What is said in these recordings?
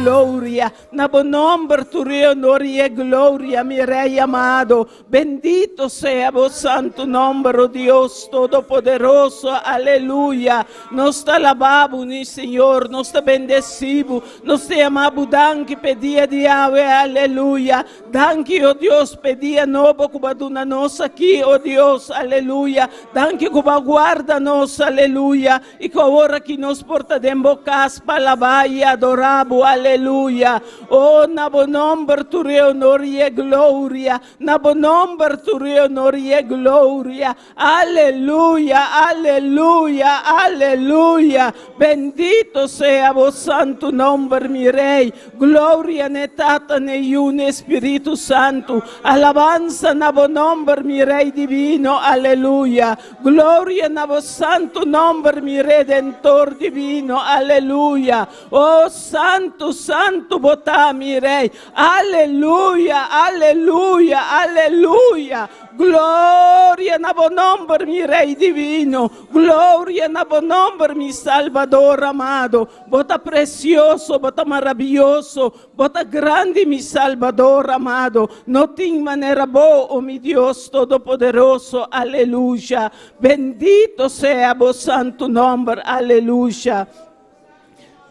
gloria. Nabo nombre tuyo, honor y gloria, mi Rey amado. Bendito sea vos santo nombre, oh Dios Todopoderoso. Aleluya. Nos te alabamos, mi Señor. Nos te bendecimos. Nos te amamos. Danke pedia de Yahweh. Aleluya. Danke, oh Dios, pedia novo kubaduna nos aqui, oh Deus, aleluia. Danke kuba guarda nos, aleluia. E que agora que nos porta de embocas para e adorabo, aleluia. Oh, na bom nome tu honor e glória. Na bom nome tu honor e glória. Aleluia, aleluia, aleluia. Bendito sea vos santo nome, mi Rei. Glória ne Tata ne un Espírito Santo. Alabanza na bom nome, mi Rei divino, aleluia. Gloria na vos santo nome, mi Redentor divino, aleluia. Oh, santo, santo, botá, mi Rei. Aleluia, aleluia, aleluia. Gloria na bom nome, mi Rei divino. Gloria na bom nome, mi Salvador amado. Bota precioso, bota maravilhoso, bota grande, mi Salvador amado. No tem maneira boa, oh mi Deus Todopoderoso, aleluia. Bendito sea vos santo nome, aleluia.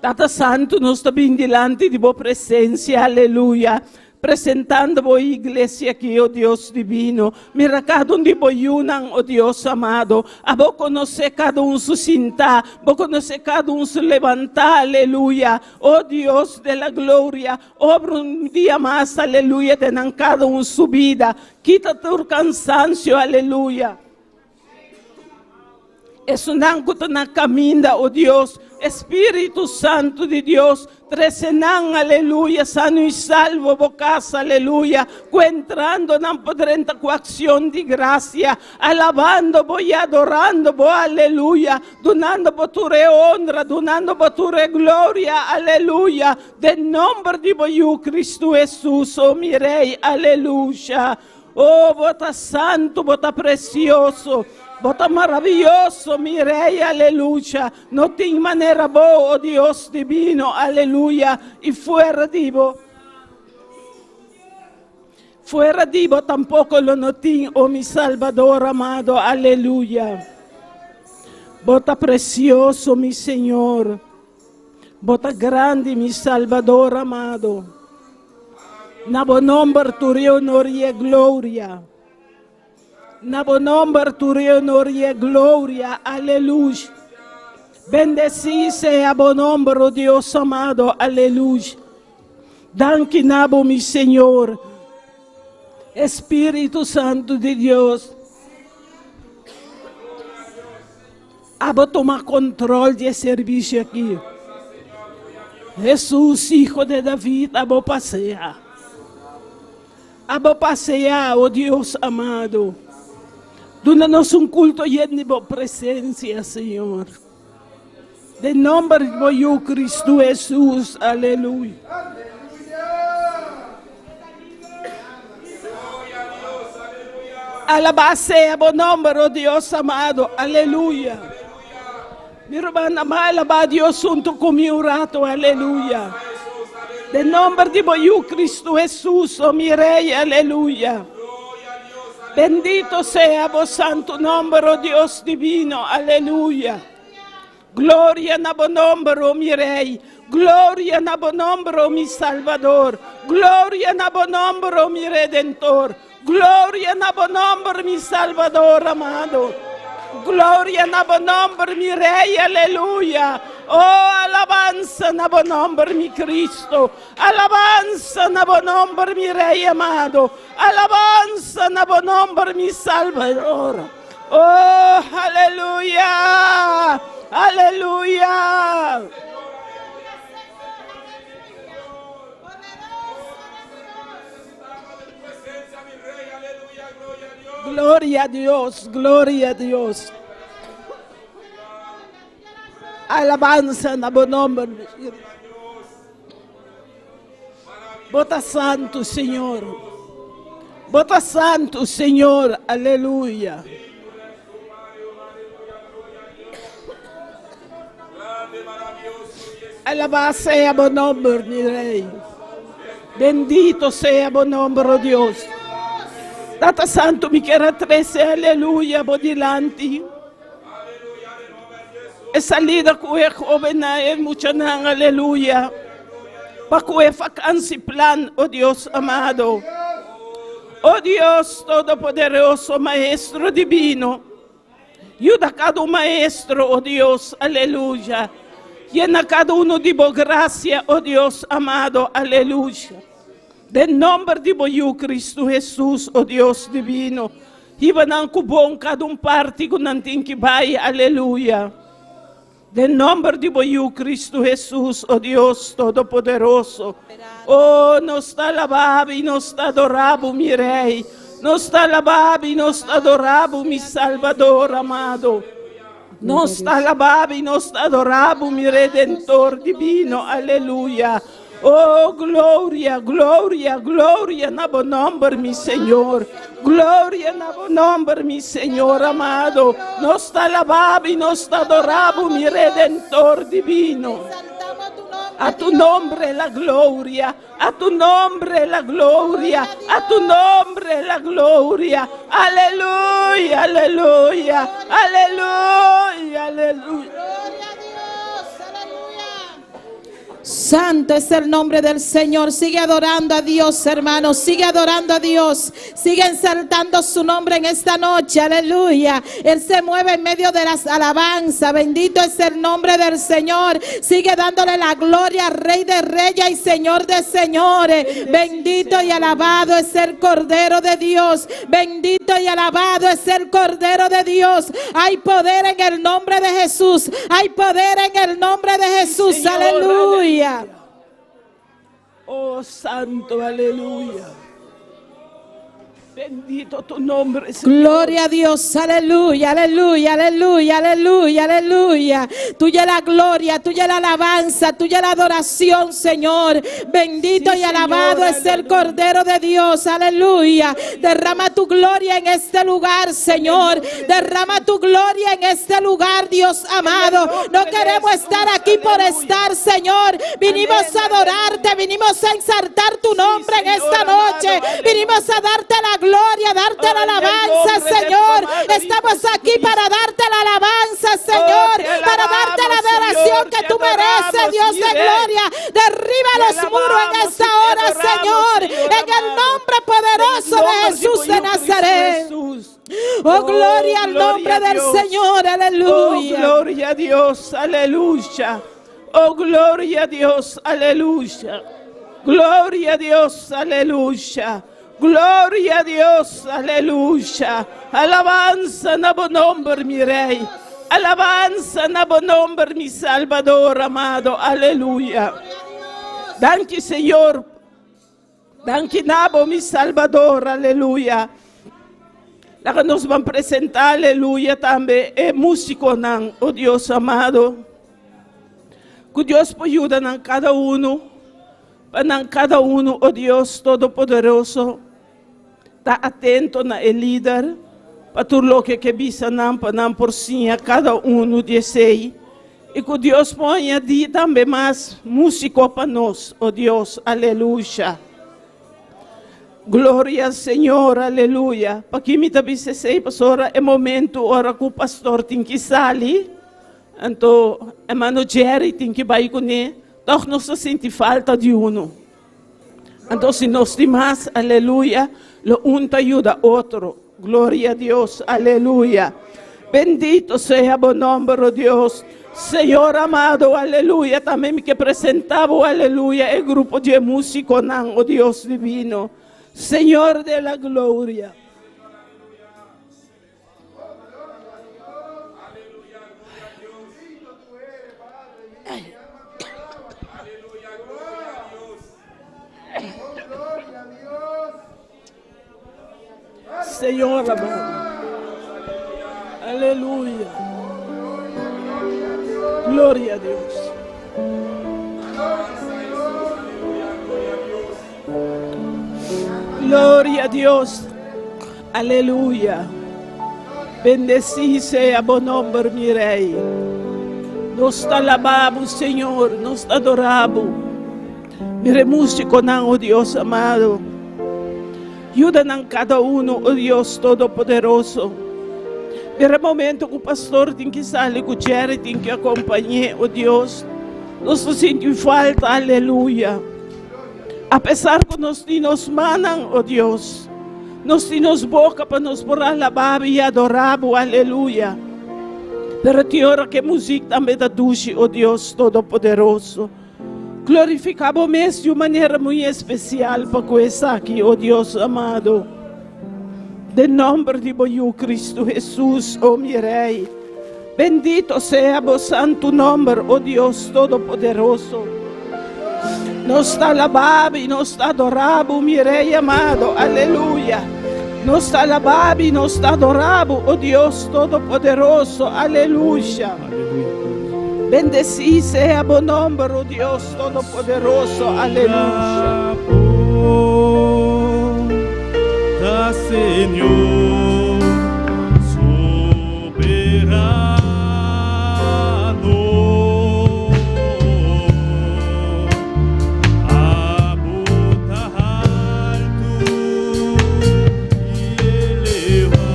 Tata Santo, nós estamos diante de boa presença, aleluia. Presentando a igreja aqui, oh Deus divino, miracado de boiunang, oh Deus amado, a vou conhecer cada se sentar, vou conhecer cada se levantar, aleluia, oh Deus de la glória, obra dia mais, aleluia, tenham cada subida, quita tu cansancio, aleluia. Es un ângulo na caminha, oh Deus, Espírito Santo de Deus, tresenang, aleluia, sano e salvo, vocasa, aleluia, entrando na poderenta com ação de graça, alabando, e adorando, aleluia, donando por tua honra, donando por tua glória, aleluia, de nome de Cristo Jesus, oh mi Rei, aleluia, oh, bota santo, bota precioso, bota maravilhoso, mi Rei, aleluia. Não tem maneira boa, oh Deus divino, aleluia. E fora de vos, tampouco lo não tem, oh mi Salvador amado, aleluia. Bota precioso, mi Senhor. Bota grande, mi Salvador amado. Na bom nome tu honor e glória. Na bom nome tu honor e glória, aleluia. Bendeci seja bom nome, oh Deus amado, aleluia. Danke nabo, mi Senhor, Espírito Santo de Deus. Abo tomar controle de serviço aqui. Jesus, Hijo de David, abo passear. Abo passear, oh Deus amado. Dona-nos culto lleno de boa presença, Senhor. De nome de Cristo Jesus, aleluia. Alabado seja o nome, oh Deus amado, aleluia. Mi hermana, alabado Deus junto comigo, rato, aleluia. De nome de Cristo Jesus, oh mi Rei, aleluia. Bendito sea vos santo nombre, oh Dios divino, aleluya. Gloria na bom nombre, oh mi Rey. Gloria na bom nombre, oh mi Salvador. Gloria na bom nombre, oh mi Redentor. Gloria na bom nombre, mi Salvador amado. Gloria na bom nombre, mi Rey, aleluya. Oh, alabanza na bom nombre, mi Cristo. Alabanza na bom nombre, mi Rey amado. Alabanza na bom nombre, mi Salvador. Oh, aleluya. Aleluya. Gloria a Dios, gloria a Dios. Alabanza na bom nome. Bota santo, Senhor. Bota santo, Senhor. Aleluia. Alabado sea tu nombre, mi Rey. Bendito sea tu nombre, oh Dios. Tata Santo, mi quiera 13, aleluya, por delante. E salida com o joven é mucha nan, aleluya. Para que o vacancy plan, oh Dios amado. Oh Dios Todopoderoso, Maestro Divino. Ayuda a cada maestro, oh Dios, aleluya. Llena cada uno de boa gracia, oh Dios amado, aleluya. De nombre de Boyu Cristo Jesus, oh Dios divino. Iba nang kubong cada parte que não tem que vai, aleluya. De nombre de Boyu Cristo Jesus, oh Dios Todopoderoso. Oh, nos está alabado e nos está adorado, mi Rey. Nos está alabado e nos está adorado, mi Salvador amado. Nos está alabado e nos está adorado, mi Redentor divino, aleluya. Oh, gloria, gloria, gloria na bom nombre, mi Señor. Gloria na bom nombre, mi Señor amado. Nos está alabado y nos está adorado, mi Redentor divino. A tu nombre la gloria, a tu nombre la gloria, a tu nombre la gloria. Aleluya, aleluya, aleluya, aleluya. Santo es el nombre del Señor. Sigue adorando a Dios, hermanos. Sigue adorando a Dios. Sigue exaltando su nombre en esta noche. Aleluya. Él se mueve en medio de las alabanzas. Bendito es el nombre del Señor. Sigue dándole la gloria al Rey de Reyes y Señor de Señores. Bendito y alabado es el Cordero de Dios. Bendito y alabado es el Cordero de Dios. Hay poder en el nombre de Jesús. Hay poder en el nombre de Jesús. Señor, aleluya. Oh, santo, aleluya. Bendito tu nombre, Señor. Gloria a Dios, aleluya, aleluya, aleluya, aleluya, aleluya. Tuya la gloria, tuya la alabanza, tuya la adoración, Señor. Bendito Sí, y alabado Señor, es el aleluya. Cordero de Dios, aleluya. Derrama tu gloria en este lugar, Señor. Derrama tu gloria en este lugar, Dios amado. No queremos estar aquí por estar, Señor. Vinimos a adorarte, vinimos a exaltar tu nombre en Señor, esta noche. amado, Vinimos a darte la gloria, darte la alabanza, Señor. Estamos aquí para darte la alabanza, Señor, para darte la adoración que tú mereces, Dios de gloria. Derriba los muros en esta hora, Señor, en el nombre poderoso de Jesús de Nazaret. Oh, gloria al nombre del Señor, Oh, aleluya. gloria a Dios, aleluya. Oh, gloria a Dios, aleluya. Gloria a Dios, aleluya. Gloria a Dios, aleluya. Alabanza na bom nombre, mi Rey. Alabanza na bom nombre, mi Salvador amado, aleluya. Danke, Señor. Danke, Nabo, mi Salvador, aleluya. La que nos van a presentar, aleluya, también es músico, oh Dios amado. Que Dios ayuda a cada uno, oh Dios Todopoderoso. Está atento na el líder, para tudo lo que visa para por si a cada uno de sei. E que Deus ponha de também mais músico para nós, oh Deus, aleluia. Glória ao Senhor, aleluia. Para que me também se sei, pastora, é momento ora que o pastor tem que sair. Então, a mano Jerry tem que ir com ele. Então, não se sente falta de uno. Então, se nós temos, aleluia, lo un te ayuda otro. Gloria a Dios, aleluya. Bendito sea tu nombre, oh Dios. Señor amado, aleluya. También me que presentaba, aleluya, el grupo de músicos, oh Dios divino. Señor de la gloria. Señor amado. Aleluya. Gloria a Dios. Gloria a Dios. Aleluya. Bendecido sea tu nombre, mi Rey. Nós te alabamos, Senhor, nós te adoramos. Miremos com nós, oh Deus amado. Ajuda-nos cada um, oh Deus Todo-Poderoso. Mira momento que o pastor tem que sair com o Jerry, tem que acompanhar, oh Deus. Nós sentimos falta, aleluia. Apesar que nós nos mandam, oh Deus, nós temos boca para nos por alabar e adorar, aleluia. Pero te oro que música também da duche, oh Deus Todo-Poderoso. Glorificamos mesmo de uma maneira muito especial para começar aqui, oh Deus amado. De nome de Boiú Cristo Jesus, oh meu Rei. Bendito seja o santo nome, oh Deus Todo-Poderoso. Nos te alabamos e nos te adoramos, meu Rei amado, aleluia. Nos te alabamos e nos te adoramos, oh Deus Todo-Poderoso, aleluia. Bendecido seja o nome, oh Deus Todo-Poderoso, aleluia. Senhor soberano, habita alto e eleva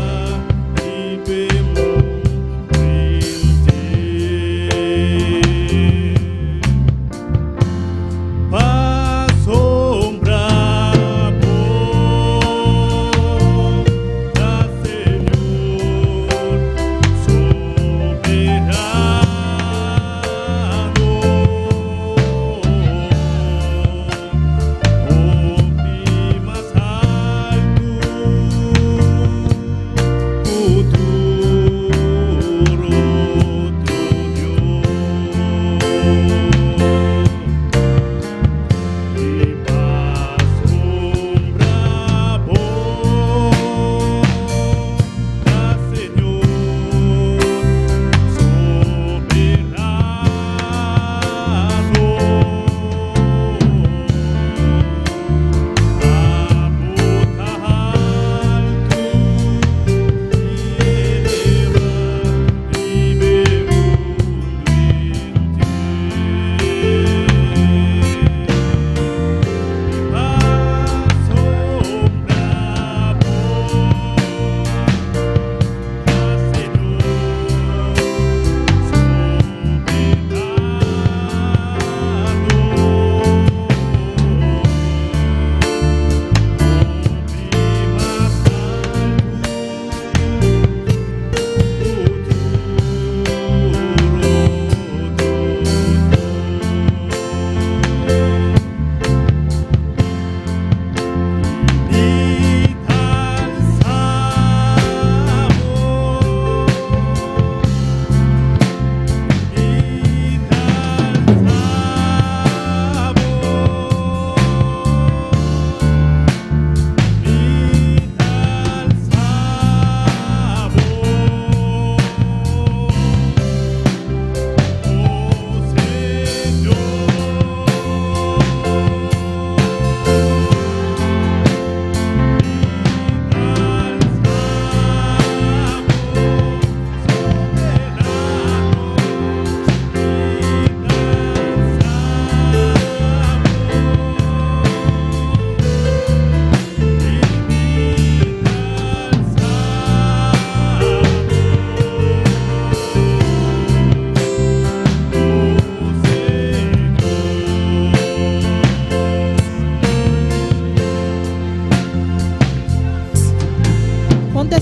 e vemos em ti. Paz, sombra,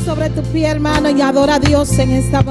sobre tu pie, hermano, y adora a Dios en esta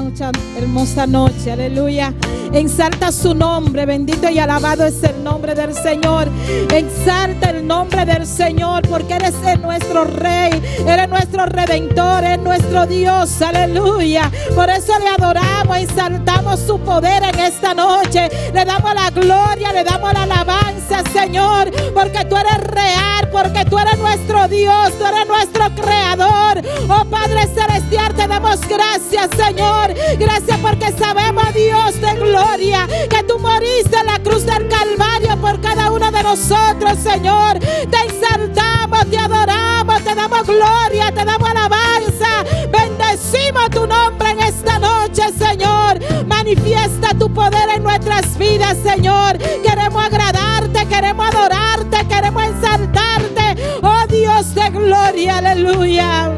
hermosa noche. Aleluya. Exalta su nombre. Bendito y alabado es el nombre del Señor. Exalta el nombre del Señor, porque eres nuestro Rey, eres nuestro Redentor, eres nuestro Dios. Aleluya. Por eso le adoramos, exaltamos su poder en esta noche. Le damos la gloria, le damos la alabanza, Señor, porque tú eres real, porque tú eres nuestro Dios, tú eres nuestro creador. Oh Padre celestial, te damos gracias, Señor. Gracias porque sabemos, Dios de gloria, que tú moriste en la cruz del Calvario por cada uno de nosotros, Señor. Te exaltamos, te adoramos, te damos gloria, te damos alabanza. Bendecimos tu nombre en esta noche, Señor. Manifiesta tu poder en nuestras vidas, Señor. Queremos agradarte, queremos adorarte, queremos exaltarte. Oh Dios de gloria, aleluya.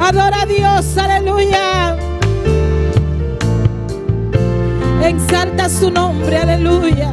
Adora a Dios, aleluya. Exalta su nombre, aleluya.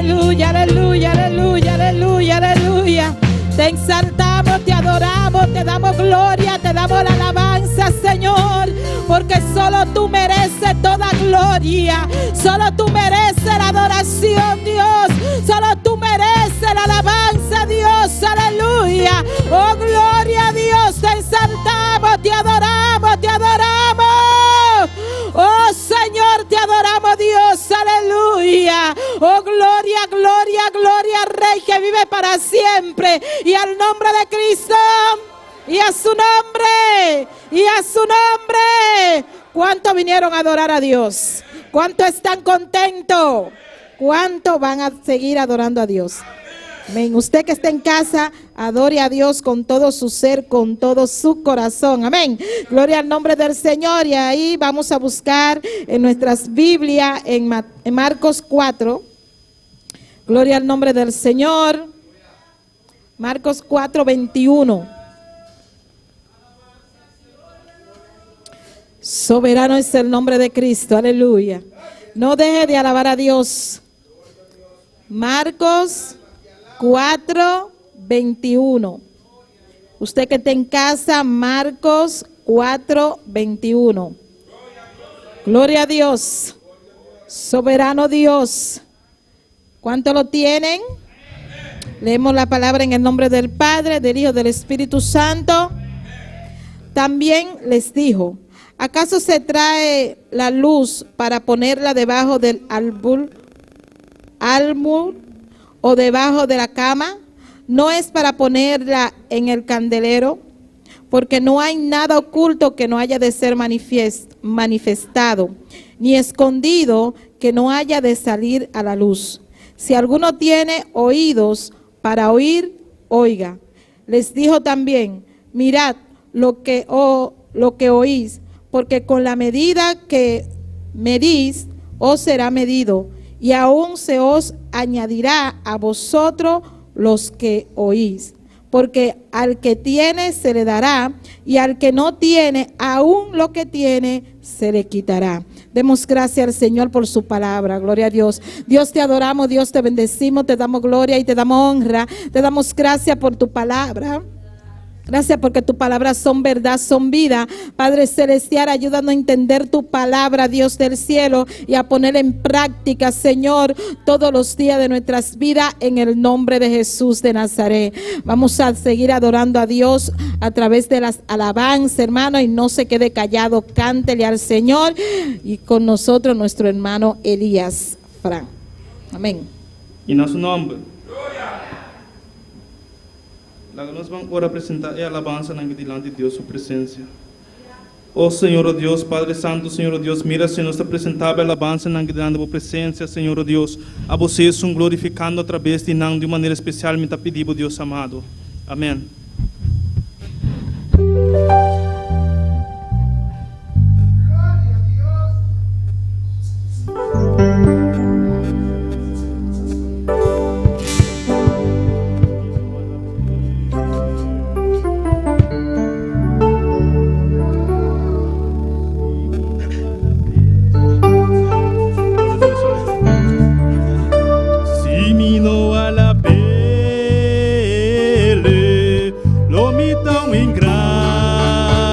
Aleluya, aleluya, aleluya, aleluya, aleluya. Te exaltamos, te adoramos, te damos gloria, te damos la alabanza, Señor, porque solo tú mereces toda gloria, solo tú mereces la adoración, Dios, solo tú mereces la alabanza, Dios, aleluya. Oh, gloria a Dios, te exaltamos, te adoramos, te adoramos. Oh, Señor, te adoramos, Dios, aleluya. Oh, gloria, gloria, gloria al Rey que vive para siempre. Y al nombre de Cristo, y a su nombre, y a su nombre. ¿Cuántos vinieron a adorar a Dios? ¿Cuántos están contentos? ¿Cuántos van a seguir adorando a Dios? Amén. Usted que está en casa, adore a Dios con todo su ser, con todo su corazón. Amén. Gloria al nombre del Señor. Y ahí vamos a buscar en nuestras Biblias, en Marcos 4. Gloria al nombre del Señor. Marcos 4, 21. Soberano es el nombre de Cristo. Aleluya. No deje de alabar a Dios. Marcos 4, 21. Usted que está en casa, Marcos 4, 21. Gloria a Dios. Soberano Dios. ¿Cuánto lo tienen? Leemos la palabra en el nombre del Padre, del Hijo, del Espíritu Santo. También les dijo: ¿acaso se trae la luz para ponerla debajo del almud o debajo de la cama? ¿No es para ponerla en el candelero? Porque no hay nada oculto que no haya de ser manifestado, ni escondido que no haya de salir a la luz. Si alguno tiene oídos para oír, oiga. Les dijo también: mirad lo que oís, porque con la medida que medís os será medido, y aún se os añadirá a vosotros los que oís. Porque al que tiene se le dará, y al que no tiene, aún lo que tiene se le quitará. Demos gracias al Señor por su palabra. Gloria a Dios. Dios, te adoramos, Dios, te bendecimos, te damos gloria y te damos honra. Te damos gracias por tu palabra. Gracias porque tus palabras son verdad, son vida. Padre Celestial, ayúdanos a entender tu palabra, Dios del cielo, y a poner en práctica, Señor, todos los días de nuestras vidas en el nombre de Jesús de Nazaret. Vamos a seguir adorando a Dios a través de las alabanzas, hermano, y no se quede callado, cántele al Señor. Y con nosotros nuestro hermano Elías Fran. Amén. Em nosso nome. Nós vamos agora apresentar a alabança diante de Deus, sua presença. Oh Senhor, oh Deus, Padre Santo, Senhor, oh Deus, mira, Senhor, nos apresentar a alabança diante da tua presença, Senhor, oh Deus. A vocês são glorificando através de nós de maneira especial, me está pedindo, Deus amado. Amém. Lo mi tão ingrato.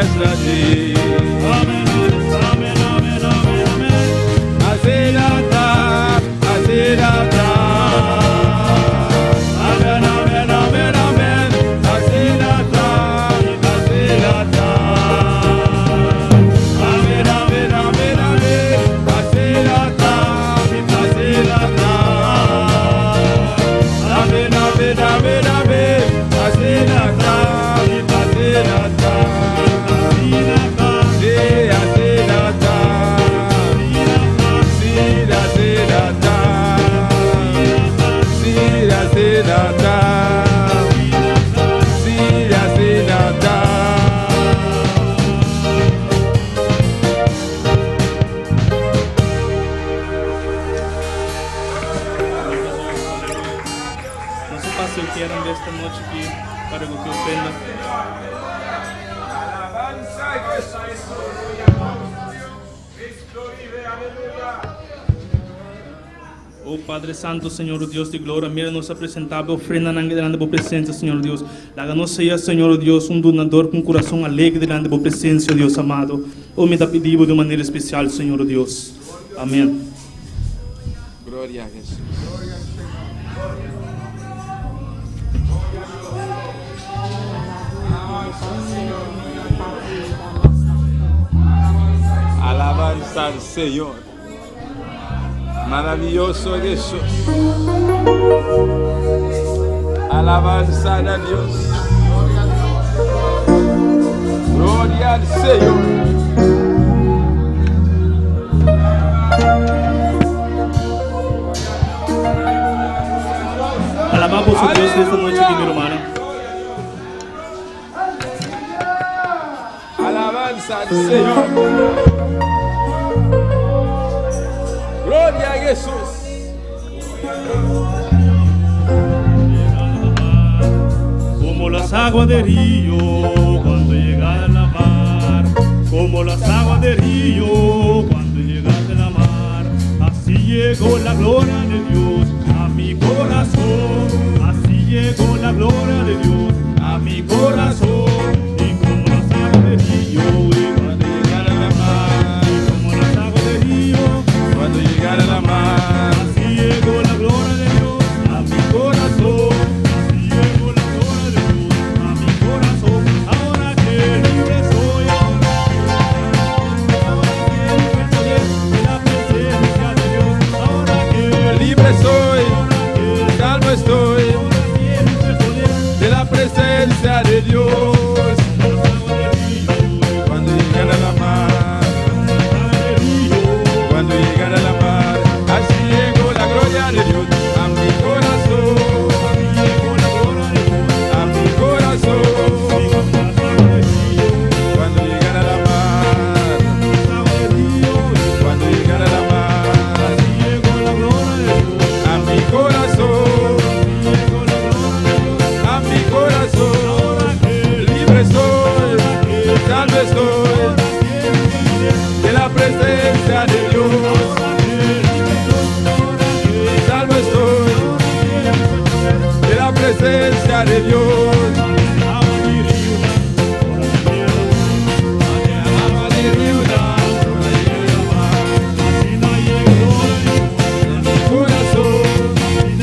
Asrati. Amen, amen, amen, amen, amen. Azerata, Azerata. Amen, amen, amen, amen. Azerata, Azerata. Amen, amen, amen, amen. Azerata, Azerata. Amen, amen, amen, amen. Azerata, Azerata. Sí, Azerata. Sí, Azerata. Sí, Azerata. Sí, Azerata. No se pase o que eram desta noite aqui para que eu ofrenda. Oh Padre Santo, Senhor Deus de glória, mira nossa apresentável ofrenda delante da tua presença, Senhor Deus. Láganos seja, Senhor Deus, donador com coração alegre delante da tua presença, Deus amado. Oh, me dá pedido de maneira especial, Senhor Deus. Amém. Glória a Jesus. Alabanza al Señor. Maravilloso Jesús. Alabanza a Dios. Gloria al Señor. Alabamos a Deus nesta noite aqui, meu irmão. Alabanza al Señor. Gloria a Jesús. Como las aguas del río cuando llegas a la mar, como las aguas del río cuando llegas a la mar, así llegó la gloria de Dios a mi corazón, así llegó la gloria de Dios a mi corazón, y como las aguas del río cuando llegas a la mar, y como las aguas del río Cuando llegara la mar, así llegó la gloria de Dios a mi corazón. Así llegó la gloria de Dios a mi corazón. Ahora que libre soy, ahora que libre soy de la presencia de Dios. Ahora que libre soy, salvo estoy soy de la presencia de Dios. Cuando llegara la mar, cuando llegara la mar, así llegó la gloria de Dios a mi corazón, a mi corazón. Cuando llegara la mar, cuando llegara la mar, a mi corazón, a mi corazón. Libre soy, salvo estoy de la presencia de Dios. Salvo estoy de la presencia de Dios. Agua de viuda, mi corazón,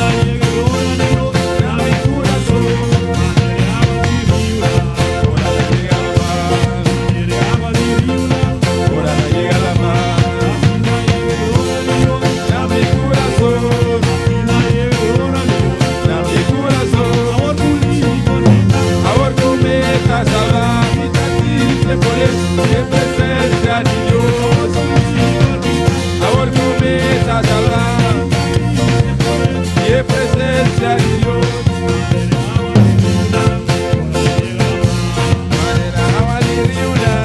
a mi corazón. Ahora llega la mar, a mi corazón, a mi corazón. Ahora comienza a hablar y te pones en presencia de Dios. Ahora comienza a hablar y en presencia de Dios. Agua de viuda,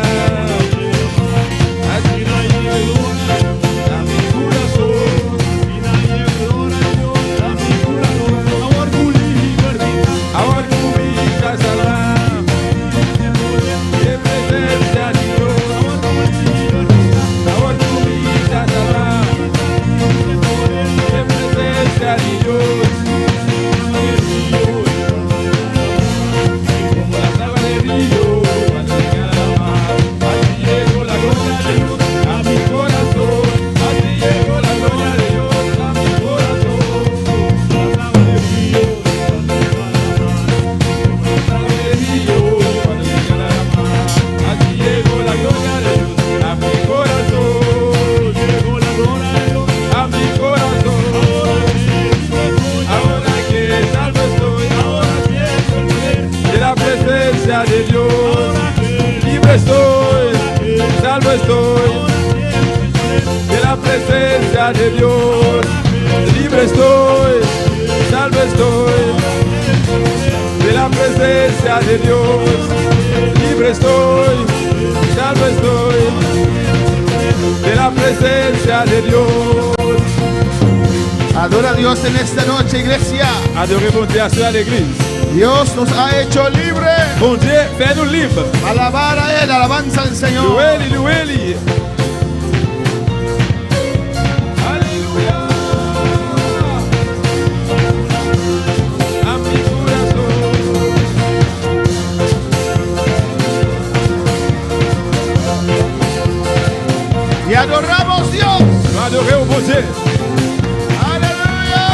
así no llega a mi corazón. Ahora comienza a hablar y en presencia de Dios. libre estoy, salvo estoy de la presencia de Dios. Libre estoy, salvo estoy de la presencia de Dios. Libre estoy, salvo estoy de la presencia de Dios. Adora a Dios en esta noche, iglesia. Adorez bon Dieu à l'église. Dios nos ha hecho libre. Bon Dieu, fais-nous libres. Alabar a Él, alabanza al Señor. Louez-le, louez-le. Alléluia. A mi corazón. Y adoramos Dios. Nous adorons bon Dieu. Aleluya.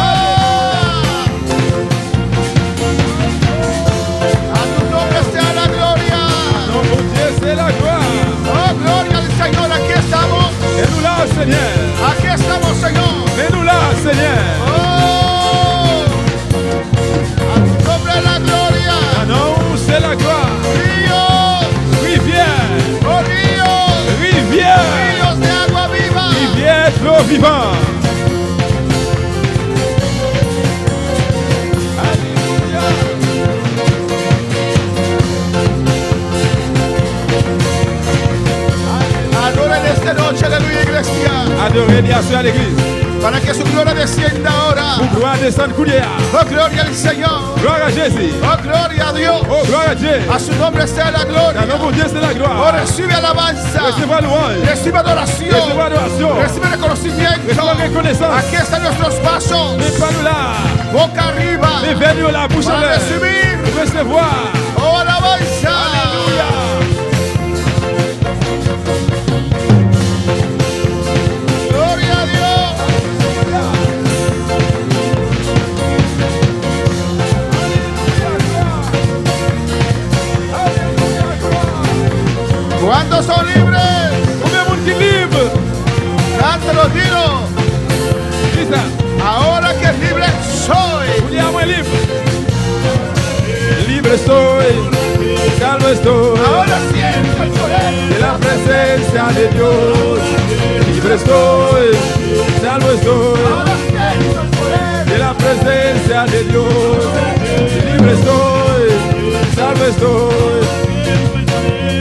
A tu nombre sea la gloria. Non, bon Dieu, c'est la gloire. Oh, gloria al Señor. Aquí estamos. Mets-nous là, Seigneur. Aquí estamos, Señor. Mets-nous là, Seigneur. Oh, a tu nombre la gloria. Ah non, c'est la gloire. Ríos, Rivière, oh ríos, rivière, ríos de agua viva. rivière d'eau vivante. Alléluia. Adora en esta noche, aleluya, iglesia. Adorez Dieu à l'église. Para que su gloria descienda ahora. Pour gloire descendre coulière. Oh, gloria al Señor. Gloire à Jésus. Oh, gloria a Dios. Oh, gloire à Dieu. A su nombre sea la Dans gloria. nom de Dieu, c'est la Oh, gloire. recibe alabanza. Recevez louange. Recibe adoración. Recevez adoration. Recibe reconocimiento. Recevez reconnaissance. Aquí están nuestros pasos. Mais pas nous là. Boca arriba. Mais venez la bouche Para ouverte. recibir. Recevoir. Oh, alabanza. Alléluia. Gloria a Dios. ¿Cuántos son libres? Combien de monde qui est libre? Cántalo, dilo. Dis ça. Ahora que libre soy. Coulière moins libre. Libre estoy. Salvo estoy. Ahora siento el poder. De la presencia de Dios. Libre estoy. Salvo estoy. Ahora siento el poder. De la presencia de Dios. Libre estoy. Salvo estoy.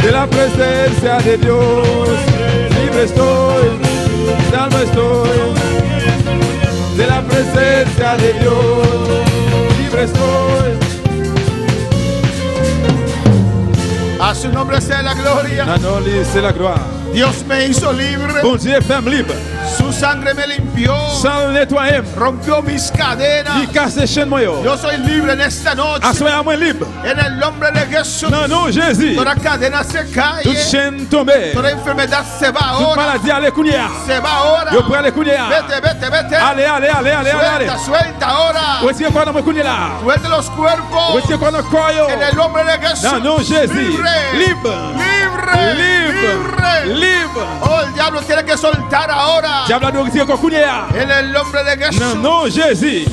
De la presencia de Dios. Libre estoy. Salvo estoy. De la presencia de Dios. Libre estoy. A su nombre sea la gloria. Non, c'est la gloire. Dios me hizo libre. Bon Dieu, femme libre. Su sangre me limpió. Sans nettoyer. Rompió mis cadenas. Il casse les chaînes moyo. Yo soy libre en esta noche. Soyez moins libre. En el nombre de Jesús. Non, non, Jésus. Toda cadena se Toute cae. chaîne tombée. Toda enfermedad se va Toute ahora. maladie, allez, Kounia. Se va ahora. Yo prends les Kounia. Vete, vete, vete. Allez, allez, allez, allez, allez. Suelta, suelta ahora. Retirez quoi dans mon Kounia là? Suelta los cuerpos. Retirez quoi dans le corps? En el nombre de Jesús. Non, non, Jésus. Libre. Libre. Libre. Libre. Libre. Oh, el diablo tiene que soltar ahora. Diable a retiré quoi Kounia? En el nombre de Jesús. Non, non, Jésus.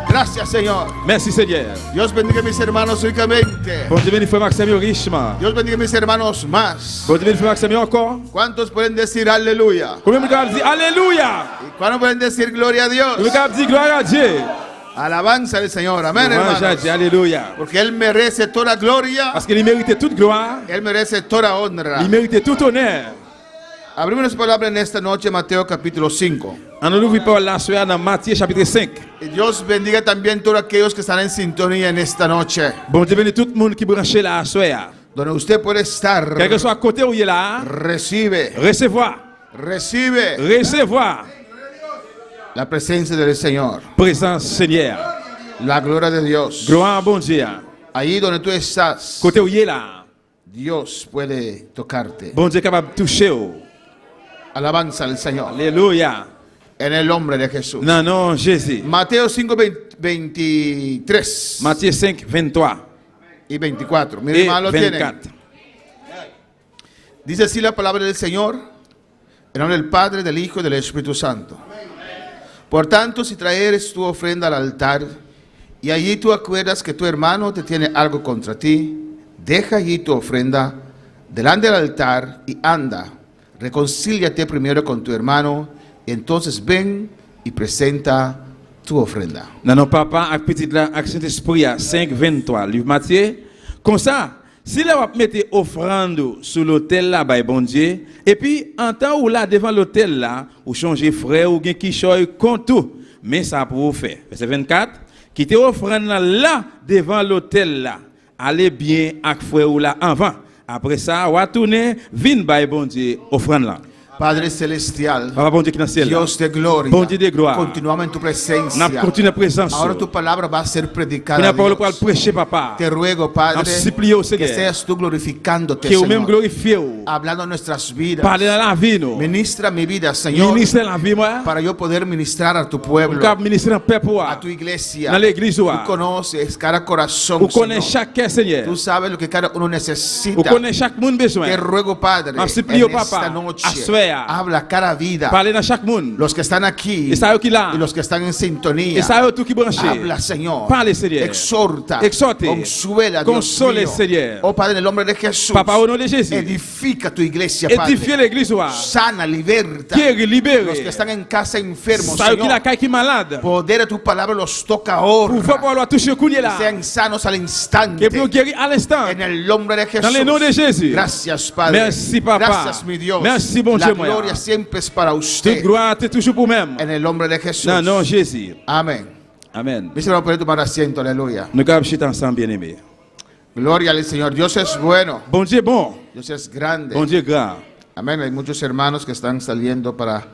Gracias, Señor. Merci Seigneur. Dios bendiga a mis hermanos ricamente. Bon Dieu bénit frère Maxime richement. Dios bendiga a mis hermanos más. Bon Dieu bénit frère Maxime encore. ¿Cuántos pueden decir aleluya? Combien de gens disent Alléluia? ¿Y cuántos pueden decir gloria a Dios? Combien de gens disent gloire à Dieu? Alabanza al Señor. Amén, Louange à hermanos. Dieu. Alléluia. Porque Él merece toda gloria. Parce qu'il méritait toute gloire. Él merece toda honra. Il méritait tout honneur. Abrimos nuestra palabra en esta noche, Mateo capítulo 5. On ouvre par la soirée dans Matthieu chapitre 5. Y Dios bendiga también a todos aquellos que están en sintonía en esta noche. Bon Dieu bénit tout le monde qui branché la soirée. Donde usted puede estar. Quel que soit à côté où il est là, Recibe. recevoir, Recibe recevoir la presencia del Señor. présence Seigneur. La gloria de Dios. Gloire à bon Dieu. Ahí donde tú estás, Côté où il est là, Dios puede tocarte. bon Dieu est capable de toucher. Alabanza al Señor. Alléluia. En el nombre de Jesús. Non, non, Jésus. Mateo 5, 23 Matthieu 5, 23 y 24. Mi et hermano lo tienen. 24. Dice así la palabra del Señor. En nombre del Padre, del Hijo y del Espíritu Santo. Por tanto, si traeres tu ofrenda al altar y allí tú acuerdas que tu hermano te tiene algo contra ti, deja allí tu ofrenda, delante del altar y anda, reconcíliate primero con tu hermano, y entonces ven y presenta tu ofrenda. Nan non papa ak petit la ak Saint-Esprit a 5:23 livre Matthieu. Comme ça, si la wap mette offrande sur l'autel là bay bon Dieu et puis en temps ou là devant l'autel là ou changer frère ou gen qui choy compte tout, mais ça pour vous faire. Verset 24, qui te offrande là devant l'autel là, allez bien ak frère ou là avant. Après ça, wa tourner vinn bay bon Dieu offrande là. Padre Celestial, Papa bon Dieu qui dans ciel. Dios de gloria, Bon Dieu de gloire. continuamos en tu presencia. N'a continuer présence. Ahora tu palabra va a ser predicada. Qu'on a parole Dios. pour prêcher papa. Te ruego, Padre, N'a supplié au que Seigneur. seas tú glorificándote, Que ou même Señor, glorifier ou. hablando en nuestras vidas. Parler dans la vie nous. Ministra mi vida, Señor, Ministre la vie moi. para yo poder ministrar a tu pueblo, Pour ministrer en paix pour a moi. tu iglesia. Dans l'église ou. Tú conoces cada corazón, Vous connaissez Señor. chaque cœur Seigneur. Tú sabes lo que cada uno Vous necesita. connaissez chaque monde besoin. Te ruego, Padre, M'a supplié au en esta papa, noche, aswea. habla cada vida. Parler dans chaque monde. Los que están aquí Et ça qui là. y los que están en Et sintonía. ça tout qui branché. Habla, Señor. Parle Seigneur. Exhorta. Exhorte. Consuela, Dios Console, mío. Seigneur. Oh Padre, en el nombre de Jesús. Papa au nom de Jésus. Edifica tu iglesia, Édifier Padre. l'église ou. Sana, liberta. Guérir, libérer. Los que están en casa enfermos, Ça qui la Señor. caille qui malade. Poder de tu palabra los toca Pouvoir ahora. pour toucher couler là. Sean sanos al instante. Que pour guérir à l'instant. En el nombre de Jesús. Dans le nom de Jésus. Gracias, Padre. Merci, Papa. Gracias, mi Dios. Merci, bon La Dieu, moi. gloria siempre es para Toute usted. gloire est toujours pour même. En el nombre de Jesús. Non, non, Jésus. Amén. Amen. Mis hermanos, poner tomar asiento, aleluya. Nous allons chuter ensemble, bien-aimés. Gloria al Señor. Dios es bueno. Bon Dieu bon. Dios es grande. Bon Dieu grand. Amén. Hay muchos hermanos que están saliendo para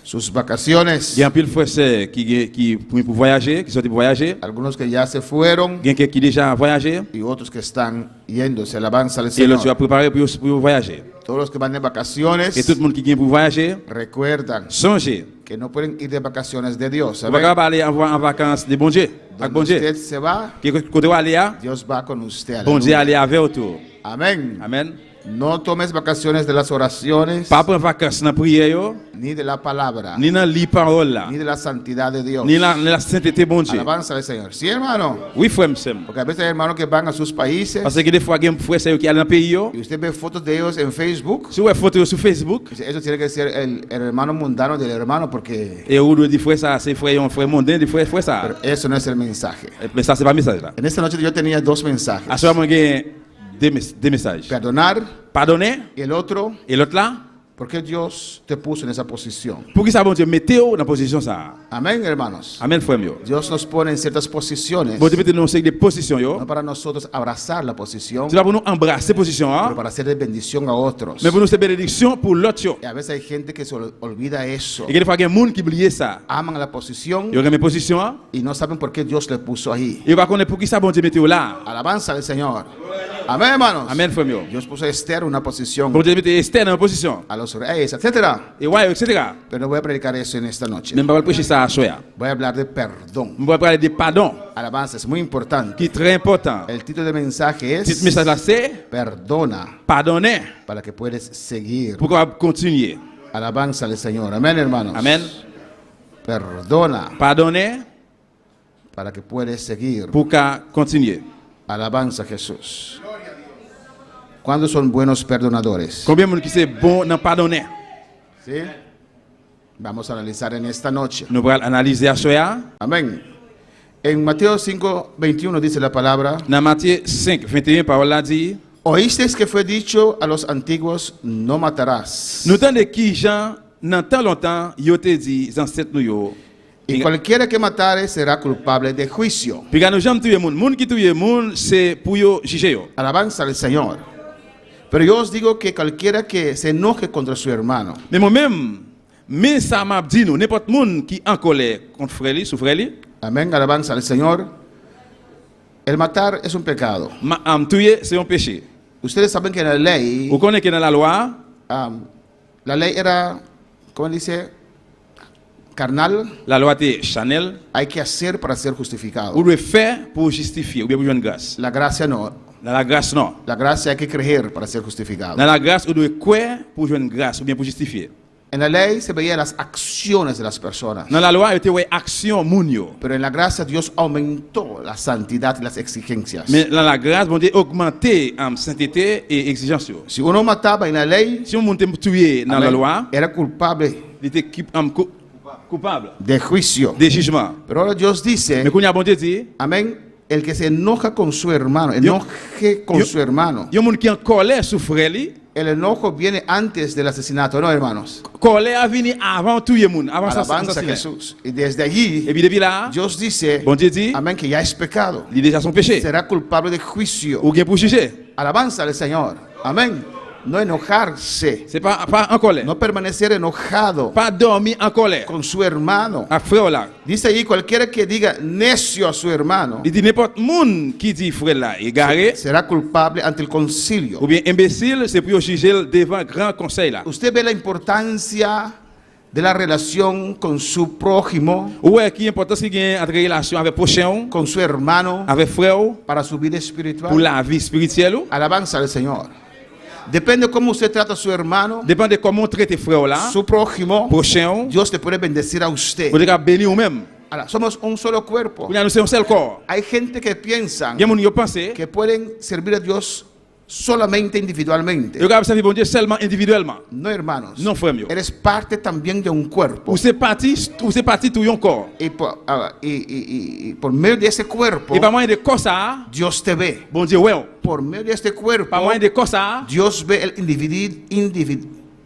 sus vacaciones. Il y a un pile frère qui pour voyager, qui sont pour voyager. Algunos que ya se fueron Il y a qui déjà voyagé. y otros que están yéndose. Alabanza al Et l'autre a Señor. préparé pour voyager. Todos los que van de vacaciones, Et tout le monde qui vient pour voyager, recuerdan songez. que no pueden ir de vacaciones de Dios. On va Amén. pas aller en vacances de bon Dieu. Avec bon Donde Dieu. usted se va, Qui côté aller à, Dios va con usted. bon Dieu Aleluya. aller avec autour. Amén. Amen. No tomes vacaciones de las oraciones, Pas prendre vacances dans prière yo, ni de la palabra, ni dans li parole là, ni de la santidad de Dios. ni la sainteté bon Dieu. Alabanza al Señor. Sí, hermano. Oui frère m'sem. Porque a veces hay hermanos que van a sus países Parce que des fois il y a frère c'est qui aller dans pays yo. y usted ve fotos de ellos en Facebook. Si vous photo sur Facebook Dice, eso tiene que ser el hermano mundano del hermano porque et ou dit frère ça c'est frère un frère mondain, dit frère ça. pero eso no es el mensaje. Mais ça c'est pas message là. En esta noche yo tenía dos mensajes. À ce moment il y a deux messages. Perdonar Pardonner y el otro, et l'autre là, ¿por qué Dios te puso en esa posición? pour qui ça bon Dieu mettez dans position ça. Amén, hermanos. Amen frère yo. Dios nos pone en ciertas posiciones, Bon Dieu mettez nous des positions yo. no para nosotros abrazar la posición, C'est pas pour nous embrasser position pero hein. para hacer de bendición a otros. Mais pour nous c'est bénédiction pour l'autre yo. Y a veces hay gente que se olvida eso. Et des fois il y a des gens qui oublient ça. Aman la posición Yo mes position hein. y no saben por qué Dios le puso ahí. Et pas connaître pour qui ça bon Dieu mettez là. Alabanza al Señor. Amén, hermanos. Amen frère yo. Dios puso a Esther en una posición, Bon Dieu mettez Esther dans une position. a los reyes, etcétera. Et ouais, etc. Pero no voy a predicar eso en esta noche. Même pas prêcher ça à soya. Voy a hablar de perdón. On va parler de pardon Alabanza es muy importante. qui est très important. El título del mensaje Petit es message là c'est Perdona pardonner para que puedas seguir. pour qu'on continuer. Alabanza al Señor. Amén, hermanos. Amen. Perdona Pardonner para que puedas seguir. pour qu'on continue. Alabanza a Jesús. ¿Cuántos son buenos perdonadores? Combien de monde qui c'est bon dans pardonner? ¿Sí? Vamos a analizar en esta noche. Nous allons analyser à soya. Amén. En Mateo 5:21 dice la palabra: Dans Matthieu 5, 21, parole là dit, Oísteis que fue dicho a los antiguos, no matarás. nous entendons qui Jean, dans tant longtemps, yo te dit, ancêtres nous yo. Y cualquiera que matare será culpable de juicio. Puis quand nous jamais tuer monde, monde qui tue monde, c'est pour yo juger yo. Alabanza al Señor. Pero yo os digo que cualquiera que se enoje contra su hermano Mais moi-même, mais ça m'a dit nous, n'importe monde qui en colère contre frère li, sous frère li, Amén, alabanza al Señor. El matar es un pecado. tuer c'est un péché. Ustedes saben que en la ley, Vous connaissez que dans la loi, la ley era, ¿cómo dice? Carnal. la loi est Chanel, Hay que hacer para ser justificado. vous devez faire pour justifier ou bien pour jouer une grâce. La gracia no. Dans la grâce non. La gracia hay que creer para ser justificado. Dans la grâce, vous devez croire pour jouer une grâce ou bien pour justifier. En la ley se veían las acciones de las personas. Dans la loi, il y a action moun yo. Pero en la gracia Dios aumentó la santidad y las exigencias. Mais dans la grâce, bon Dieu augmenté en sainteté et exigence yo. Si uno mataba en la ley, Si on monte tuer dans la amén, loi, era culpable il était coupable de juicio. de jugement. Pero ahora Dios dice, Mais quand il y a bon Dieu dit, amén, el que se enoja con su hermano, enoje con su hermano. il y a un monde qui est en colère sur frère li. El enojo viene antes del asesinato, ¿no, hermanos? Colère a venu avant tout le monde, avant Alabanza a ça. Jesús. Y desde Et allí, puis depuis là, Dios dice, bon Dieu dit, amén, que ya es pecado. il est déjà son péché. Será culpable de juicio. Ou bien pour juger. Alabanza al Señor. Amén. No enojarse. C'est pas en colère. No permanecer enojado Pas dormir en colère. con su hermano. Avec frère là. Dice allí, cualquiera que diga necio a su hermano Il dit n'importe monde qui dit frère là égaré será culpable ante el concilio. ou bien imbécile, c'est pour juger devant grand conseil là. Usted ve la importancia de la relación con su prójimo, Ouais, qui importance qui gagne entre relation avec prochain, con su hermano, avec frère para su vida pour espiritual. la vie spirituelle. Alabanza al Señor. Depende cómo usted trata a su hermano, Dépend de comment traiter frère là, su prójimo, prochain, Dios te puede bendecir a usted. pour les bénir ou même. Ahora, somos un solo cuerpo. Pour nous c'est un seul corps. Hay gente que piensa Il y a monde qui pense que pueden servir a Dios solamente individualmente. le gars servir bon Dieu seulement individuellement. No, hermanos. Non, frère mío. Eres parte también de un cuerpo. Ou c'est parti tout un corps. Y por medio de ese cuerpo, Et pas moyen de corps ça, Dios te ve. bon Dieu ouais. Por medio de este cuerpo, Pas moyen de corps ça, Dios ve el